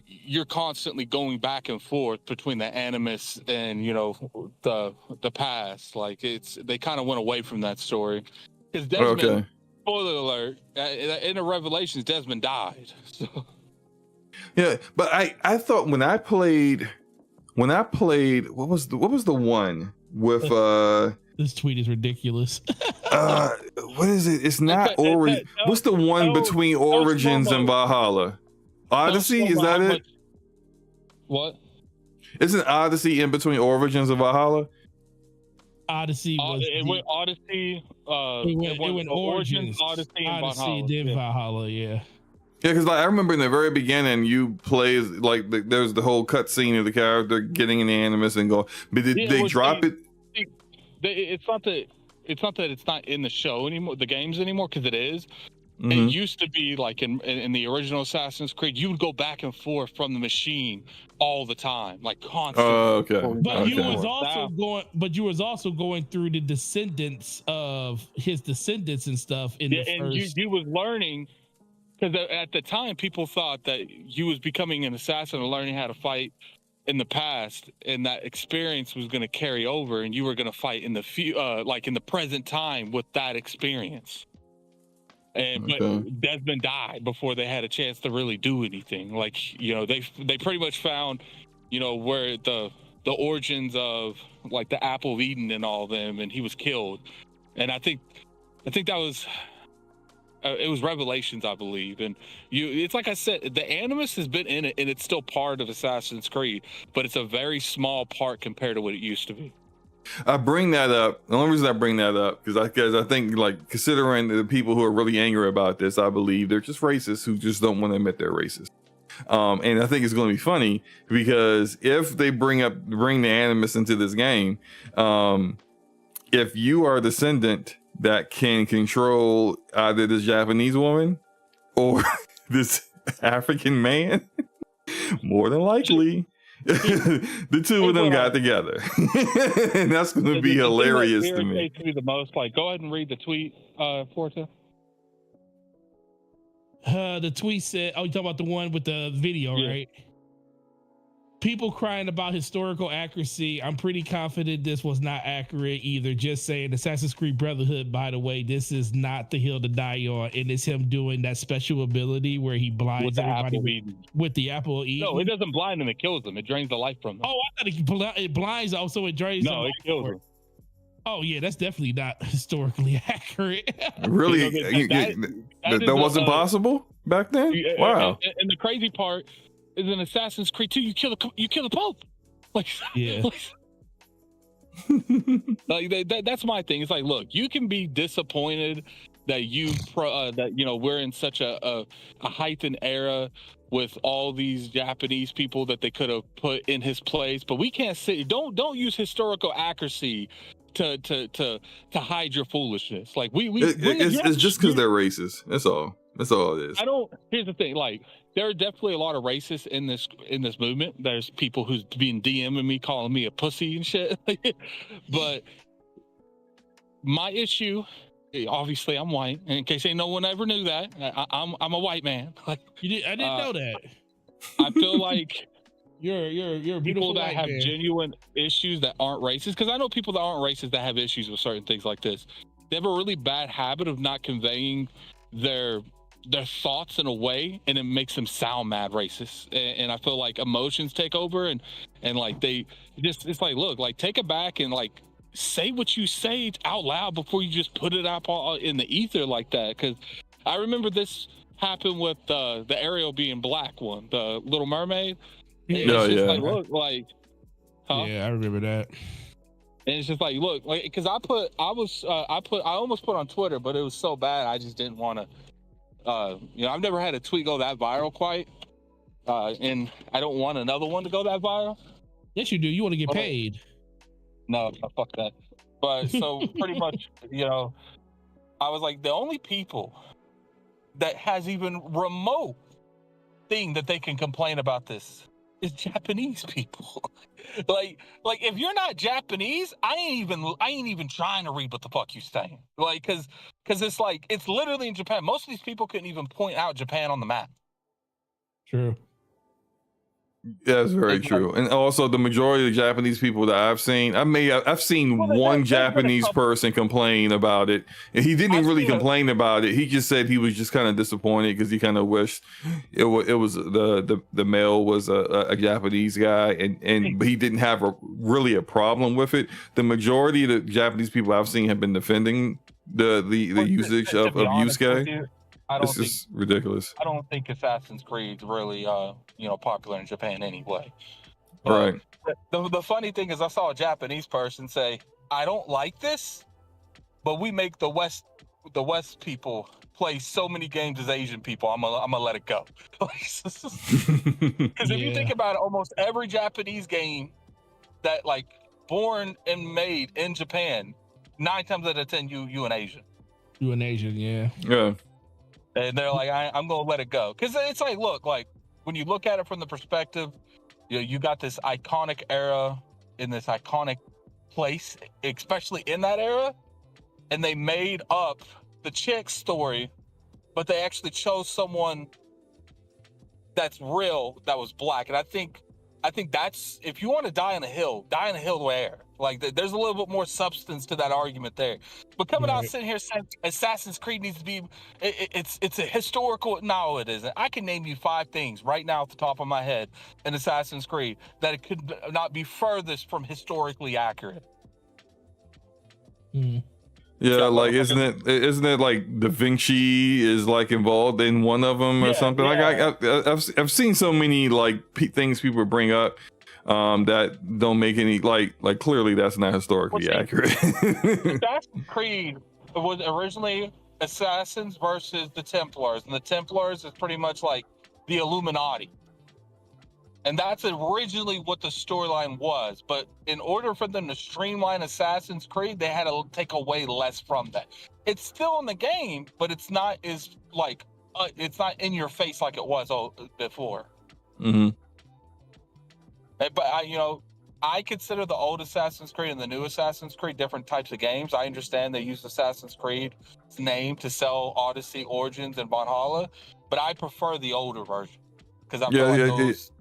you're constantly going back and forth between the animus and, you know, the past. Like they kind of went away from that story because Desmond, spoiler alert, in the Revelations, Desmond died. So. Yeah, but I thought when I played, what was the one with this tweet is ridiculous. What is it? It's not Origins. What's the one between Origins and Valhalla? Odyssey, is that it? What? Isn't Odyssey in between Origins and Valhalla? Odyssey was it went Odyssey. It went Origins, Odyssey, and Valhalla. Then Valhalla, yeah. Yeah, because like I remember in the very beginning, you play like there's the whole cutscene of the character getting in the animus and go. But did they drop it? It's not that it's not in the show anymore, the games anymore, because it is. Mm-hmm. It used to be like in the original Assassin's Creed, you would go back and forth from the machine all the time, like constantly. Oh, okay. But you was also going through the descendants of his descendants and stuff in the and first. you was learning, because at the time people thought that you was becoming an assassin and learning how to fight in the past, and that experience was going to carry over, and you were going to fight in the like in the present time with that experience. But Desmond died before they had a chance to really do anything. Like, you know, they pretty much found, you know, where the origins of like the Apple of Eden and all them, and he was killed. And I think that was it was Revelations, I believe. And it's like I said, the animus has been in it, and it's still part of Assassin's Creed, but it's a very small part compared to what it used to be. I bring that up. The only reason I bring that up because I think, like, considering the people who are really angry about this, I believe they're just racists who just don't want to admit they're racist. And I think it's going to be funny because if they bring the animus into this game, if you are a descendant that can control either this Japanese woman or this African man, more than likely. The two of them got together, and that's going to be hilarious to me. The most, like, go ahead and read the tweet, Forte. The tweet said, "Oh, you talking about the one with the video, right?" People crying about historical accuracy. I'm pretty confident this was not accurate either. Just saying, Assassin's Creed Brotherhood, by the way, this is not the hill to die on, and it's him doing that special ability where he blinds everybody with the apple of Eden. No, it doesn't blind them; it kills them. It drains the life from them. Oh, I thought it blinds also it drains. No, it kills them. Oh yeah, that's definitely not historically accurate. Really, that wasn't possible back then. Wow. And the crazy part is in Assassin's Creed 2, you kill the Pope. Like, yeah. Like that's my thing. It's like, look, you can be disappointed that that, you know, we're in such a heightened era with all these Japanese people that they could have put in his place, but we can't say don't use historical accuracy to hide your foolishness. Like it's just because they're racist. That's all it is. Here's the thing, like, there are definitely a lot of racists in this movement. There's people who's been DMing me, calling me a pussy and shit. But my issue, obviously, I'm white. And in case no one ever knew that, I'm a white man. I didn't know that. I feel like You're a People beautiful that white have man. genuine issues that aren't racist, because I know people that aren't racist that have issues with certain things like this. They have a really bad habit of not conveying their thoughts in a way, and it makes them sound mad racist. And I feel like emotions take over, and like they just, it's like, look, like take it back and like say what you say out loud before you just put it up all in the ether like that. Because I remember this happened with the Ariel being black one, the Little Mermaid. It's just like, look, like, huh? Yeah, I remember that. And it's just like, look, like, because I almost put on Twitter, but it was so bad I just didn't want to. You know, I've never had a tweet go that viral quite, and I don't want another one to go that viral. Yes, you do. You want to get paid? No, fuck that. But so pretty much, you know, I was like, the only people that has even remote thing that they can complain about this is Japanese people. like if you're not Japanese, I ain't even trying to read what the fuck you saying. Like, cause it's like, it's literally in Japan. Most of these people couldn't even point out Japan on the map. True. That's very true. And also the majority of the Japanese people that I've seen, I've seen one Japanese person complain about it. And he didn't really complain about it. He just said he was just kind of disappointed because he kind of wished it was the male was a Japanese guy, but he didn't have really a problem with it. The majority of the Japanese people I've seen have been defending the usage of Yusuke. This is ridiculous. I don't think Assassin's Creed's really popular in Japan anyway. Right. The funny thing is, I saw a Japanese person say, "I don't like this, but we make the West people play so many games as Asian people. I'm gonna let it go." Because if you think about it, almost every Japanese game that like born and made in Japan, 9 times out of 10, you an Asian. You an Asian, yeah. Yeah. And they're like, I'm gonna let it go, because it's like, look, like when you look at it from the perspective, you got this iconic era in this iconic place, especially in that era, and they made up the chick story, but they actually chose someone that's real, that was black. And I think that's, if you want to die on a hill where, like, there's a little bit more substance to that argument there. But coming out sitting here saying Assassin's Creed needs to be, it's a historical, no, it isn't. I can name you 5 things right now off the top of my head in Assassin's Creed that it could not be furthest from historically accurate. Yeah, like isn't it like Da Vinci is like involved in one of them or something? Yeah. Like I've seen so many like things people bring up that don't make any like clearly that's not historically accurate. Assassin's Creed was originally Assassins versus the Templars, and the Templars is pretty much like the Illuminati. And that's originally what the storyline was. But in order for them to streamline Assassin's Creed, they had to take away less from that. It's still in the game, but it's not as like it's not in your face like it was before. Mm-hmm. But I consider the old Assassin's Creed and the new Assassin's Creed different types of games. I understand they use Assassin's Creed's name to sell Odyssey, Origins, and Valhalla, but I prefer the older version because I feel like those.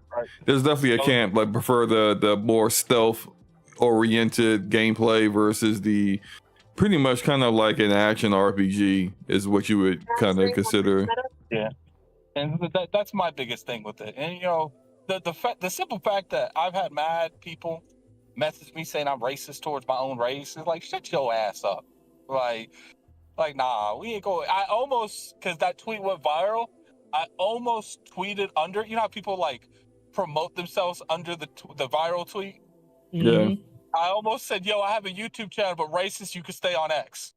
There's definitely a camp like prefer the more stealth oriented gameplay versus the pretty much kind of like an action RPG is what you would kind of consider. Yeah, and that's my biggest thing with it. And the simple fact that I've had mad people message me saying I'm racist towards my own race is like, shut your ass up. Like nah, we ain't going. I almost, because that tweet went viral, I almost tweeted under. You know how people like promote themselves under the viral tweet? Yeah. I almost said, yo, I have a YouTube channel, but racist, you can stay on X.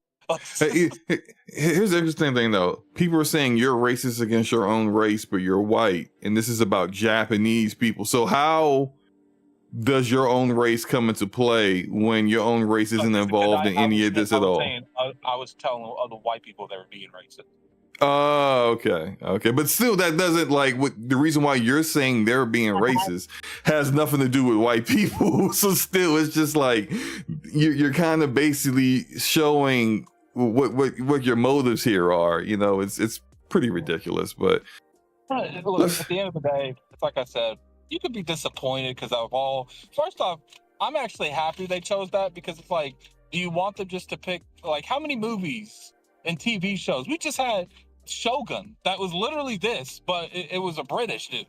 Here's the interesting thing though. People are saying you're racist against your own race, but you're white, and this is about Japanese people. So how does your own race come into play when your own race isn't involved in any of this at all? I was telling other white people they were being racist. Oh, okay. But still, that doesn't the reason why you're saying they're being racist has nothing to do with white people. So still, it's just like you're kind of basically showing what your motives here are. It's pretty ridiculous. But look, at the end of the day, it's like I said, you could be disappointed because first off, I'm actually happy they chose that, because it's like, do you want them just to pick, like, how many movies and TV shows? We just had Shogun that was literally this, but it was a British dude.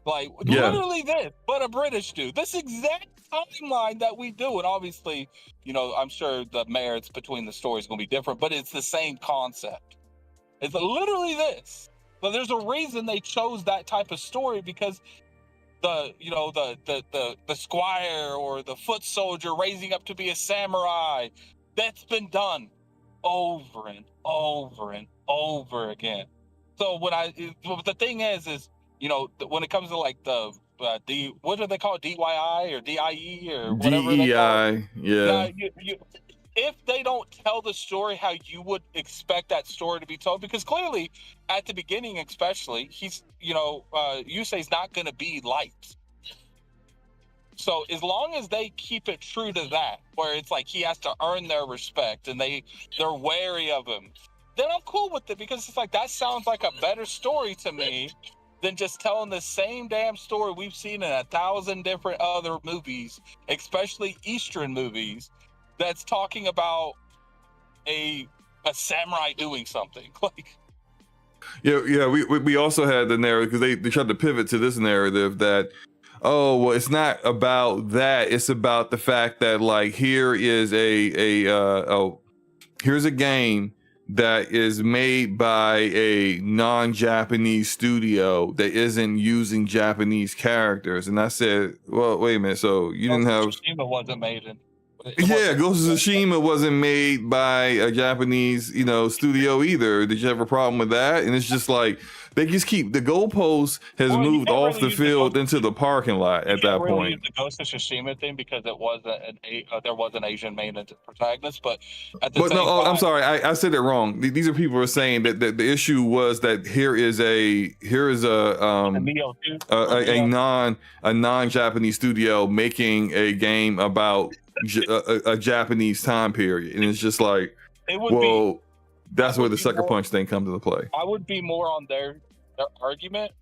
Like, literally this, but a British dude. This exact timeline that we do. And obviously, I'm sure the merits between the stories going to be different, but it's the same concept. It's literally this. But there's a reason they chose that type of story, because the squire or the foot soldier raising up to be a samurai, that's been done over and over and over again. So the thing is when it comes to like the what do they call it, DIY or DIE or whatever they call it? Yeah. If they don't tell the story how you would expect that story to be told, because clearly at the beginning, especially, he's Yusei's not going to be liked. So as long as they keep it true to that, where it's like he has to earn their respect and they're wary of him, then I'm cool with it, because it's like that sounds like a better story to me than just telling the same damn story we've seen in 1,000 different other movies, especially Eastern movies, that's talking about a samurai doing something. Like, we also had the narrative, because they tried to pivot to this narrative that, oh, well, it's not about that. It's about the fact that, like, here is here's a game that is made by a non-Japanese studio that isn't using Japanese characters. And I said, well, wait a minute. So you didn't have... Tsushima wasn't made in... Ghost of Tsushima wasn't made by a Japanese, studio either. Did you have a problem with that? And it's just like, they just keep, the goalpost has moved off the field into the parking lot at that point. The Ghost of Tsushima thing, because it was there was an Asian main protagonist, but at the same time, I'm sorry, I said it wrong. These are people who are saying that the issue was that here is a non-Japanese studio making a game about a Japanese time period, and it's just like, that's where the sucker punch thing comes into play. I would be more on their argument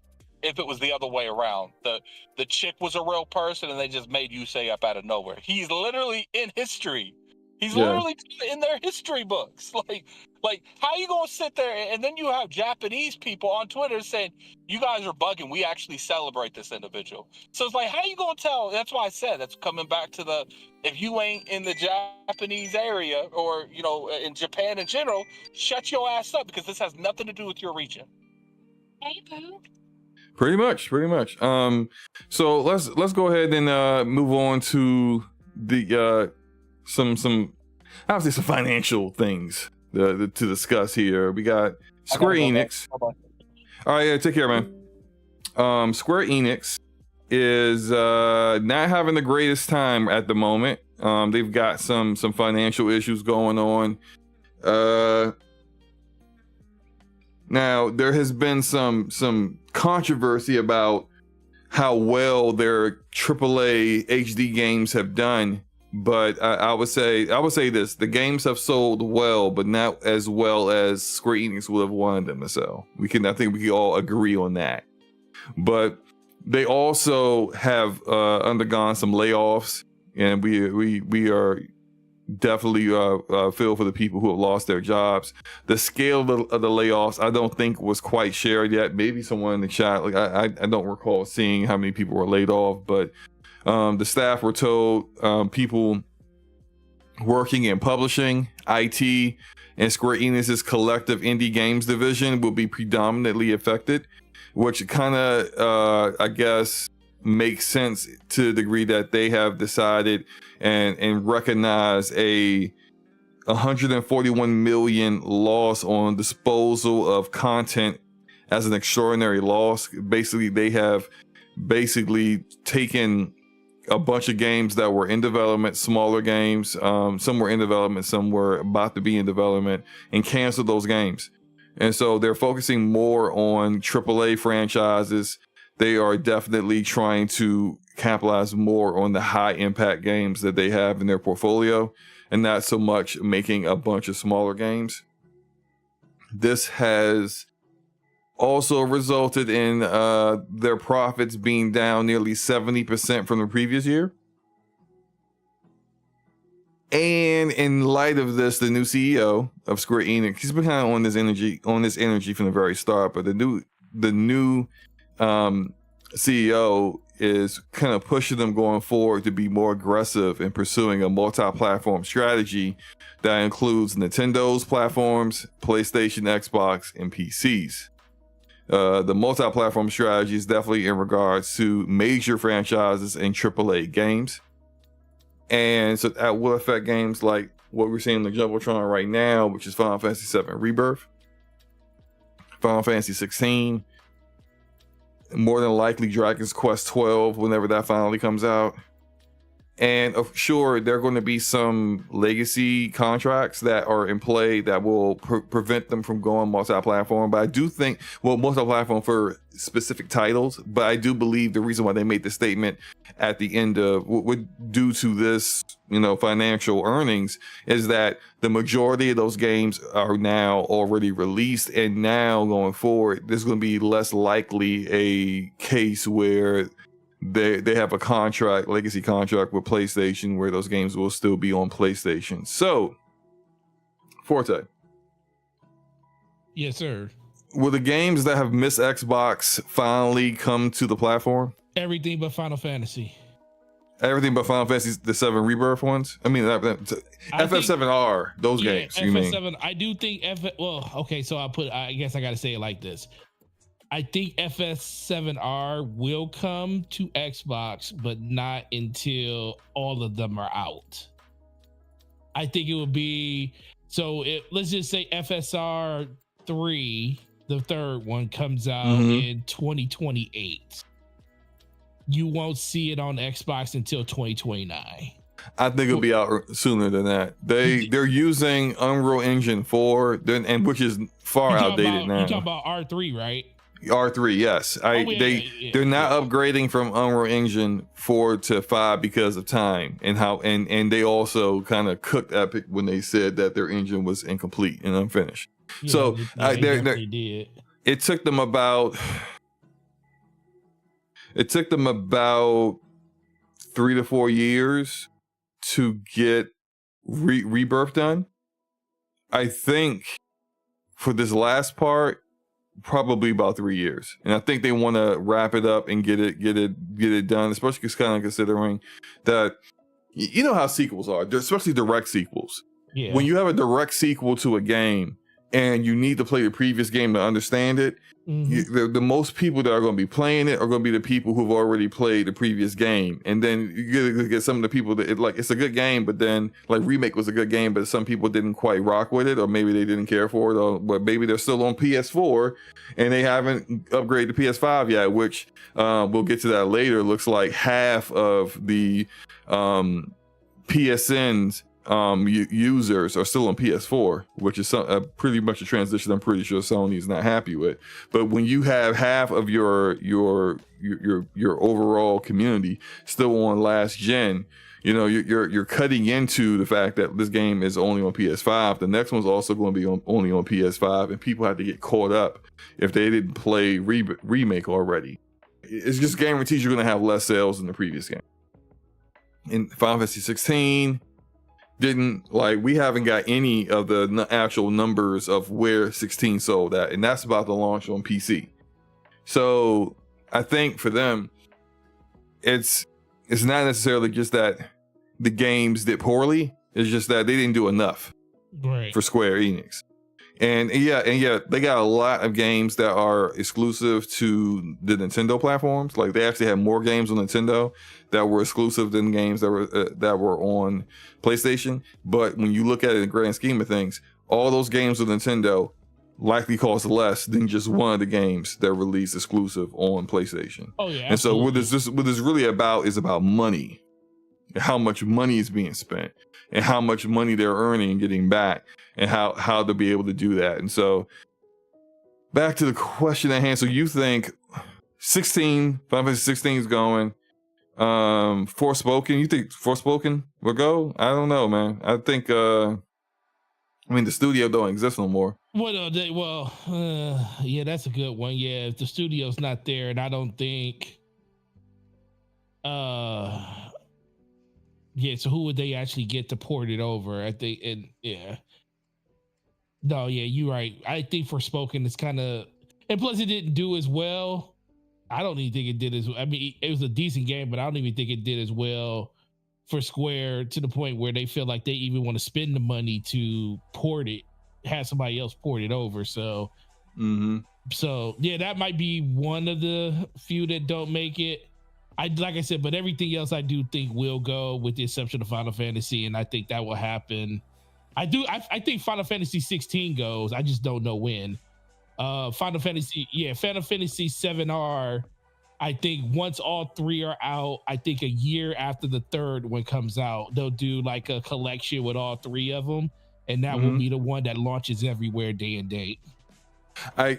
if it was the other way around. The chick was a real person and they just made Yusei up out of nowhere. He's literally in history. He's literally in their history books. Like how you gonna sit there and then you have Japanese people on Twitter saying, you guys are bugging, we actually celebrate this individual. So it's like, how you gonna tell? That's why I said, that's coming back to if you ain't in the Japanese area or in Japan in general, shut your ass up, because this has nothing to do with your region. Hey, boo. Pretty much. So let's go ahead and move on to the some I would say some financial things to discuss here. We got Square Enix. All right, yeah, take care, man. Square Enix is not having the greatest time at the moment. They've got some financial issues going on. Now there has been some controversy about how well their AAA HD games have done, but I would say this: the games have sold well, but not as well as Square Enix would have wanted them to sell. I think we can all agree on that. But they also have undergone some layoffs, and we are definitely feel for the people who have lost their jobs. The scale of the layoffs, I don't think was quite shared yet. Maybe someone in the chat, like I don't recall seeing how many people were laid off, but the staff were told people working in publishing, IT, and Square Enix's collective indie games division will be predominantly affected, which kind of I guess makes sense to the degree that they have decided and recognize a 141 million loss on disposal of content as an extraordinary loss. Basically, they have taken a bunch of games that were in development, smaller games, some were in development, some were about to be in development, and canceled those games. And so they're focusing more on AAA franchises. They are definitely trying to capitalize more on the high impact games that they have in their portfolio, and not so much making a bunch of smaller games. This has also resulted in their profits being down nearly 70% from the previous year. And in light of this, the new CEO of Square Enix, he's been kind of on this energy from the very start, but the new CEO is kind of pushing them going forward to be more aggressive in pursuing a multi-platform strategy that includes Nintendo's platforms, PlayStation, Xbox, and PCs. The multi-platform strategy is definitely in regards to major franchises and AAA games. And so that will affect games like what we're seeing in the Jumbotron right now, which is Final Fantasy VII Rebirth, Final Fantasy 16, more than likely Dragon's Quest 12 whenever that finally comes out. And sure, there are going to be some legacy contracts that are in play that will prevent them from going multi-platform. But I do think, well, multi-platform for specific titles. But I do believe the reason why they made the statement at the end of due to this, financial earnings, is that the majority of those games are now already released, and now going forward, there's going to be less likely a case where they have a legacy contract with PlayStation where those games will still be on PlayStation. So, Forte. Yes, sir. Will the games that have missed Xbox finally come to the platform? Everything but Final Fantasy. Everything but Final Fantasy, the 7 Rebirth ones? I mean, FF7R, those games, you mean? FF7, I do think so I guess I got to say it like this. I think FS7R will come to Xbox, but not until all of them are out. I think it will be, let's just say FSR 3, the third one, comes out in 2028. You won't see it on Xbox until 2029. I think it'll be out sooner than that. They're using Unreal Engine 4, which is far outdated now. You're talking about R3, right? R3, yes. They're not upgrading from Unreal Engine 4 to 5 because of time and they also kind of cooked Epic when they said that their engine was incomplete and unfinished. Yeah, so they did. It took them about 3 to 4 years to get Rebirth done. I think for this last part, probably about 3 years, and I think they want to wrap it up and get it done, especially kind of considering that how sequels are, especially direct sequels. Yeah. When you have a direct sequel to a game and you need to play the previous game to understand it, the most people that are going to be playing it are going to be the people who've already played the previous game. And then you get some of the people that it's a good game, but then like Remake was a good game, but some people didn't quite rock with it, or maybe they didn't care for it, but maybe they're still on PS4 and they haven't upgraded to PS5 yet, which we'll get to that later. Looks like half of the PSN's users are still on PS4, which is pretty much a transition I'm pretty sure Sony is not happy with. But when you have half of your overall community still on last gen, you're cutting into the fact that this game is only on PS5. The next one's also going to be only on PS5, and people have to get caught up if they didn't play Remake already. It's just guaranteed you're going to have less sales than the previous game. In Final Fantasy 16, we haven't got any of the actual numbers of where 16 sold at, and that's about to launch on PC. So I think for them, it's not necessarily just that the games did poorly, it's just that they didn't do enough for Square Enix. And yeah, they got a lot of games that are exclusive to the Nintendo platforms. Like they actually have more games on Nintendo that were exclusive than games that were on PlayStation. But when you look at it in the grand scheme of things, all those games on Nintendo likely cost less than just one of the games that released exclusive on PlayStation. Oh yeah. And so what this really about is about money, how much money is being spent, and how much money they're earning and getting back, and how to be able to do that. And so back to the question at hand. So you think Final Fantasy 16 is going, Forspoken, you think Forspoken will go? I don't know, man. I think I mean, the studio don't exist no more. Yeah, that's a good one. Yeah, if the studio's not there, and I don't think, yeah. So who would they actually get to port it over? I think, and yeah, no, yeah, you're right. I think Forspoken is kind of, and plus it didn't do as well. I don't even think it did as. I mean, it was a decent game, but I don't even think it did as well for Square to the point where they feel like they even want to spend the money to port it, have somebody else port it over. So, so yeah, that might be one of the few that don't make it. Like I said, but everything else I do think will go, with the exception of Final Fantasy, and I think that will happen. I think Final Fantasy 16 goes. I just don't know when. Final Fantasy 7R. I think once all 3 are out, I think a year after the 3rd one comes out, they'll do like a collection with all 3 of them, and that will be the one that launches everywhere day and date. I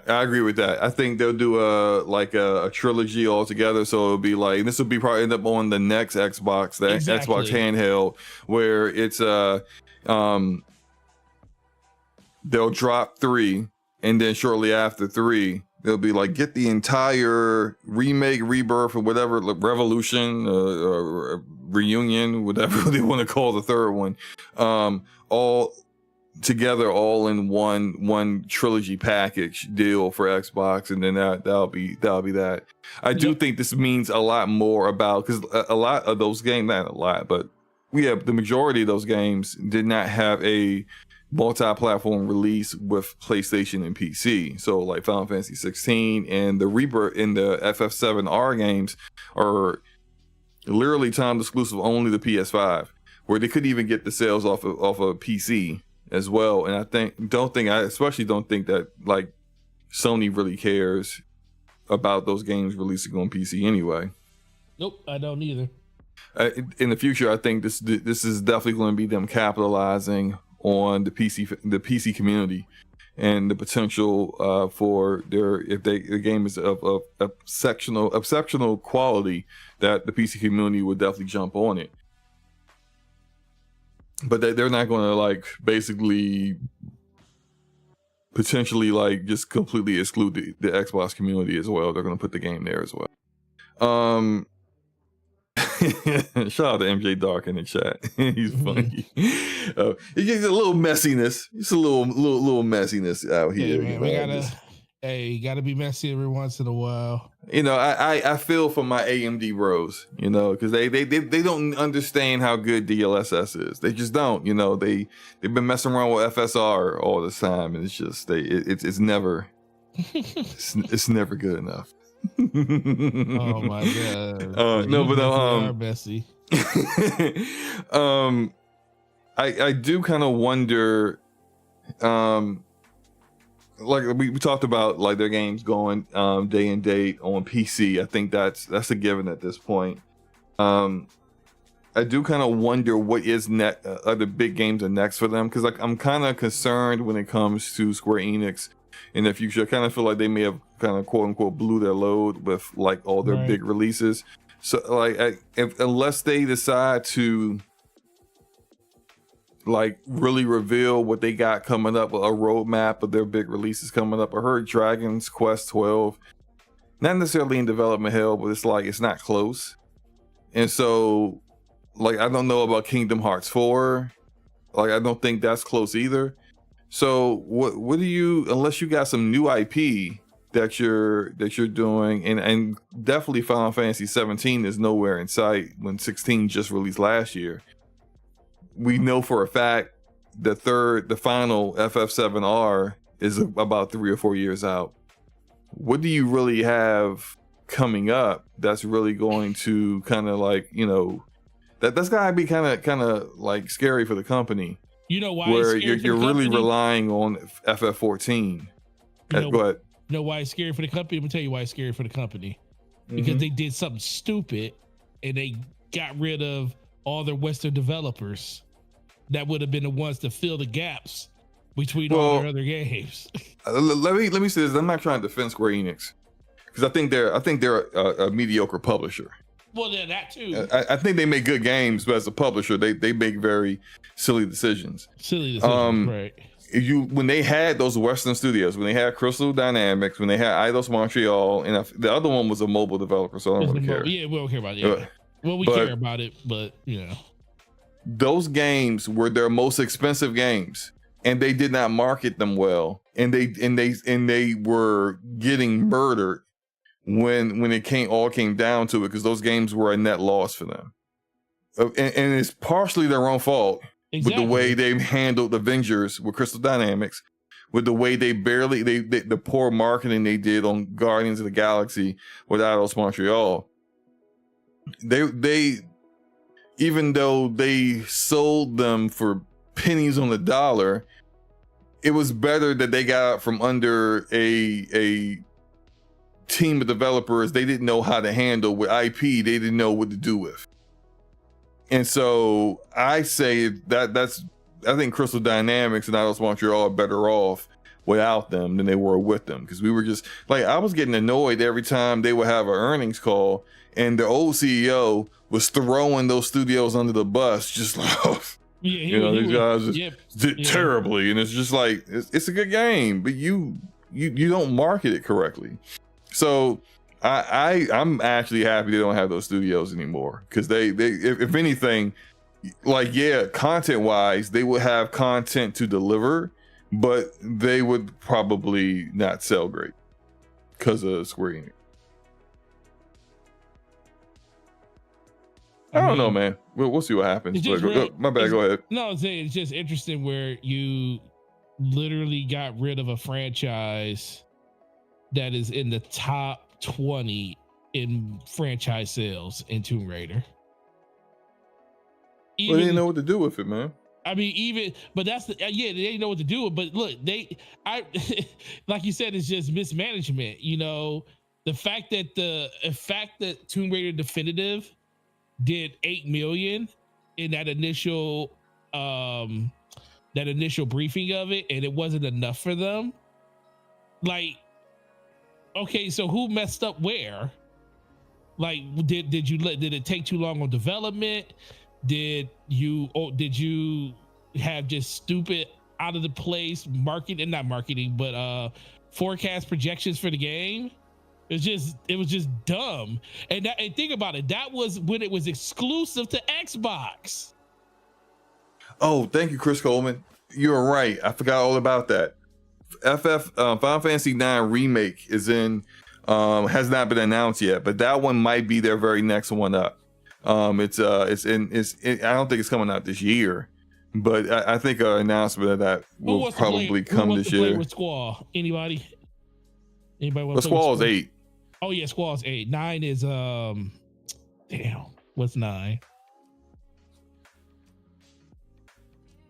agree with that. I think they'll do a trilogy altogether. So it'll be like, this will be probably end up on the next Xbox, Xbox handheld, where it's they'll drop 3, and then shortly after 3, they'll be like, get the entire remake, rebirth, or whatever, like revolution, reunion, whatever they want to call the 3rd one, all together, all in one trilogy package deal for Xbox, and then that'll be that. I do think this means a lot more about, because a lot of those games, not a lot, but the majority of those games did not have a multi-platform release with PlayStation and PC. So like Final Fantasy 16 and the Rebirth in the FF7R games are literally timed exclusive only to PS5, where they couldn't even get the sales off of PC as well. And I especially don't think that like Sony really cares about those games releasing on PC anyway. Nope, I don't either. In the future, I think this is definitely going to be them capitalizing on the PC community and the potential for the game is of exceptional quality, that the PC community would definitely jump on it. But they're not going to like basically potentially like just completely exclude the Xbox community as well. They're going to put the game there as well. Shout out to MJ Dark in the chat. He's funny. It gets a little messiness. It's a little messiness out here. You gotta be messy every once in a while. You know, I feel for my AMD bros, you know, because they don't understand how good DLSS is. They just don't. You know, they've been messing around with FSR all this time, and it's just it's never it's never good enough. Oh my god! Are messy. I do kind of wonder. Like we talked about, like their games going day and date on PC. I think that's a given at this point. I do kind of wonder what is other big games are next for them, because like I'm kind of concerned when it comes to Square Enix in the future. I kind of feel like they may have kind of quote unquote blew their load with like all their big releases. So like unless they decide to like really reveal what they got coming up, a roadmap of their big releases coming up. I heard Dragon's Quest 12, not necessarily in development hell, but it's like it's not close. And so like I don't know about Kingdom Hearts 4. Like I don't think that's close either. So what do you, unless you got some new IP that you're doing, and definitely Final Fantasy 17 is nowhere in sight when 16 just released last year. We know for a fact the final FF7R is about 3 or 4 years out. What do you really have coming up that's really going to kind of like, you know, that's gotta be kind of like scary for the company. You know why? Where you're really relying on FF14. Go ahead. You know why it's scary for the company? I'm gonna tell you why it's scary for the company. Because they did something stupid and they got rid of all their Western developers that would have been the ones to fill the gaps between all their other games. Let me say this. I'm not trying to defend Square Enix, because I think they're a mediocre publisher. Well, yeah, that too. I think they make good games, but as a publisher, they make very silly decisions. Right? When they had those Western studios, when they had Crystal Dynamics, when they had Eidos Montreal, and the other one was a mobile developer, so I don't really care. Yeah, we don't care about it. Yeah. Well, we care about it, but you know, those games were their most expensive games, and they did not market them well, and they were getting murdered when it all came down to it, because those games were a net loss for them, and it's partially their own fault. Exactly. With the way they handled Avengers with Crystal Dynamics, with the way they the poor marketing they did on Guardians of the Galaxy with Eidos Montreal. They even though they sold them for pennies on the dollar, it was better that they got out from under a team of developers they didn't know how to handle with IP they didn't know what to do with. And so I say I think Crystal Dynamics and Eidos Montreal are better off without them than they were with them, because we were just like, I was getting annoyed every time they would have an earnings call and the old CEO was throwing those studios under the bus, just like, these guys just did terribly, and it's just like it's a good game, but you don't market it correctly. So I'm actually happy they don't have those studios anymore, because they if anything, like, content wise they would have content to deliver, but they would probably not sell great because of Square Enix. I don't know, man. We'll see what happens. My bad. Go ahead. No, I'm saying it's just interesting where you literally got rid of a franchise that is in the top 20 in franchise sales in Tomb Raider. They didn't know what to do with it, man. I mean, but that's they didn't know what to do with. But look, like you said, it's just mismanagement. You know, the fact that Tomb Raider Definitive did 8 million in that initial briefing of it, and it wasn't enough for them. Like, okay, so who messed up where? Like, did it take too long on development? Did you have just stupid out of the place not marketing, but forecast projections for the game? It was just dumb. And think about it, that was when it was exclusive to Xbox. Oh, thank you, Chris Coleman. You're right. I forgot all about that. Final Fantasy 9 remake is in, has not been announced yet, but that one might be their very next one up. I don't think it's coming out this year, but I think an announcement of that will probably come this year. Play with Squall? Anybody want to play Squall is 8. Oh yeah, Squall's 8. 9 is what's 9?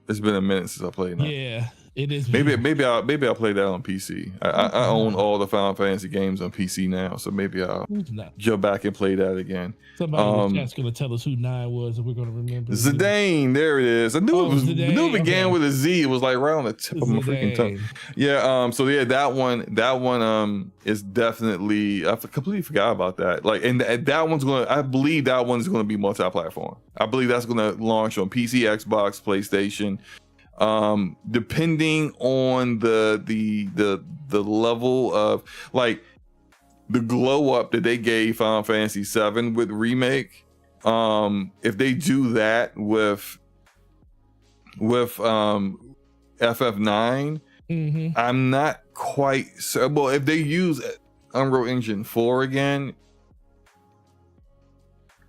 It's been a minute since I played 9. Yeah, it is. Maybe I'll play that on PC. I own all the Final Fantasy games on PC now, so maybe I'll jump back and play that again. Somebody in the chat's gonna tell us who 9 was, and we're gonna remember. Zidane, there it is. I knew it began with a Z. It was like right on the tip of my freaking tongue. Yeah. So yeah, that one is definitely. I completely forgot about that. Like, and that one's gonna. I believe that one's gonna be multi-platform. I believe that's gonna launch on PC, Xbox, PlayStation. Depending on the level of, like, the glow up that they gave Final Fantasy 7 with remake, if they do that with FF9, I'm not quite sure. Well, if they use Unreal Engine 4 again,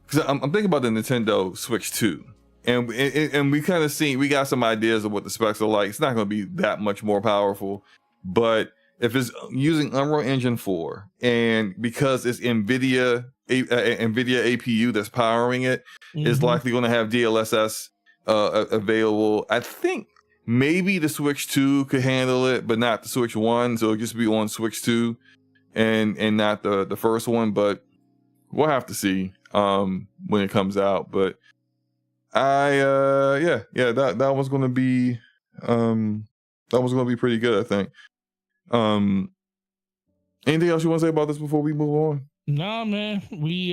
because I'm thinking about the Nintendo Switch 2. And we kind of we got some ideas of what the specs are like. It's not going to be that much more powerful, but if it's using Unreal Engine 4, and because it's NVIDIA APU that's powering it, it's likely going to have DLSS available. I think maybe the Switch 2 could handle it, but not the Switch 1. So it'll just be on Switch 2 and not the first one. But we'll have to see when it comes out. But that was going to be pretty good, I think. Anything else you want to say about this before we move on? Nah, man, we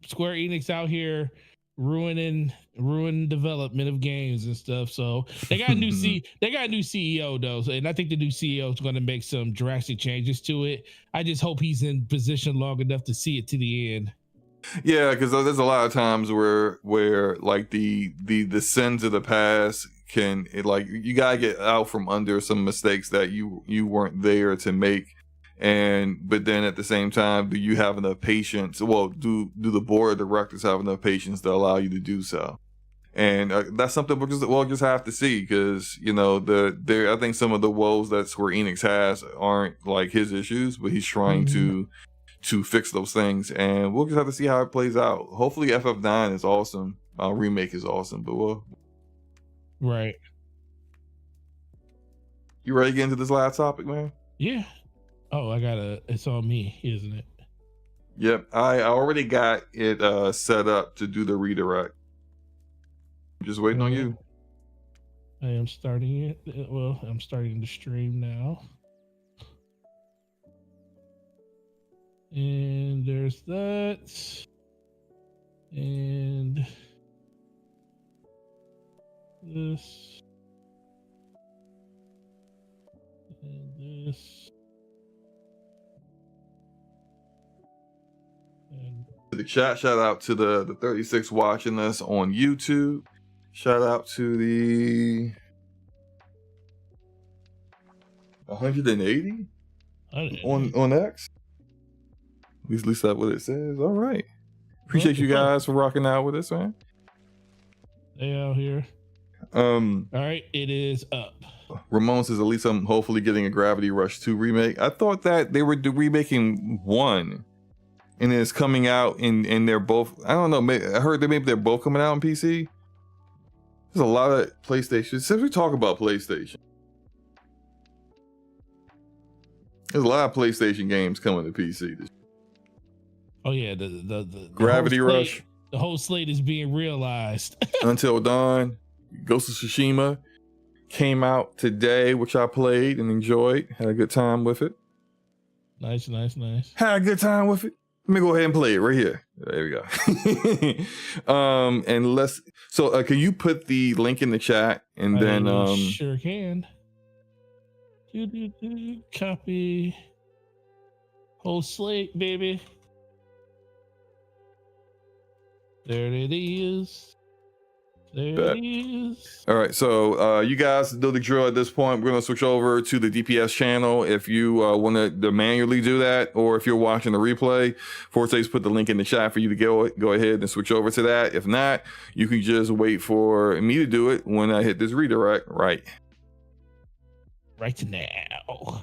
Square Enix out here ruining development of games and stuff. So they got a new CEO though, and I think the new CEO is going to make some drastic changes to it. I just hope he's in position long enough to see it to the end. Yeah, because there's a lot of times where like the sins of the past like you gotta get out from under some mistakes that you weren't there to make, but then at the same time, do you have enough patience? Well, do the board of directors have enough patience to allow you to do so? And that's something we'll just have to see, because I think some of the woes that Square Enix has aren't like his issues, but he's trying to fix those things, and we'll just have to see how it plays out. Hopefully FF9 is awesome, remake is awesome, but we'll... Right. You ready to get into this last topic, man? Yeah. Oh, it's on me, isn't it? Yep, I already got it set up to do the redirect. I'm just waiting on you. I am starting it. Well, I'm starting the stream now. And there's that. And this. And this. And The chat, shout out to the 36 watching us on YouTube. Shout out to the 180 on X. At least that's what it says. All right. Appreciate you guys for rocking out with us, man. They out here. All right, it is up. Ramon says, at least I'm hopefully getting a Gravity Rush 2 remake. I thought that they were remaking 1, and it's coming out, and they're both, I don't know, I heard that maybe they're both coming out on PC. There's a lot of PlayStation. Since we talk about PlayStation, there's a lot of PlayStation games coming to PC. Oh yeah, the Gravity Rush. The whole slate is being realized. Until Dawn, Ghost of Tsushima came out today, which I played and enjoyed. Had a good time with it. Nice. Had a good time with it. Let me go ahead and play it right here. There we go. And can you put the link in the chat, and then sure can. Copy. Whole slate, baby. There it is. There it is. All right, so you guys know the drill at this point. We're going to switch over to the DPS channel. If you want to manually do that, or if you're watching the replay, Forte's put the link in the chat for you to go ahead and switch over to that. If not, you can just wait for me to do it when I hit this redirect right now.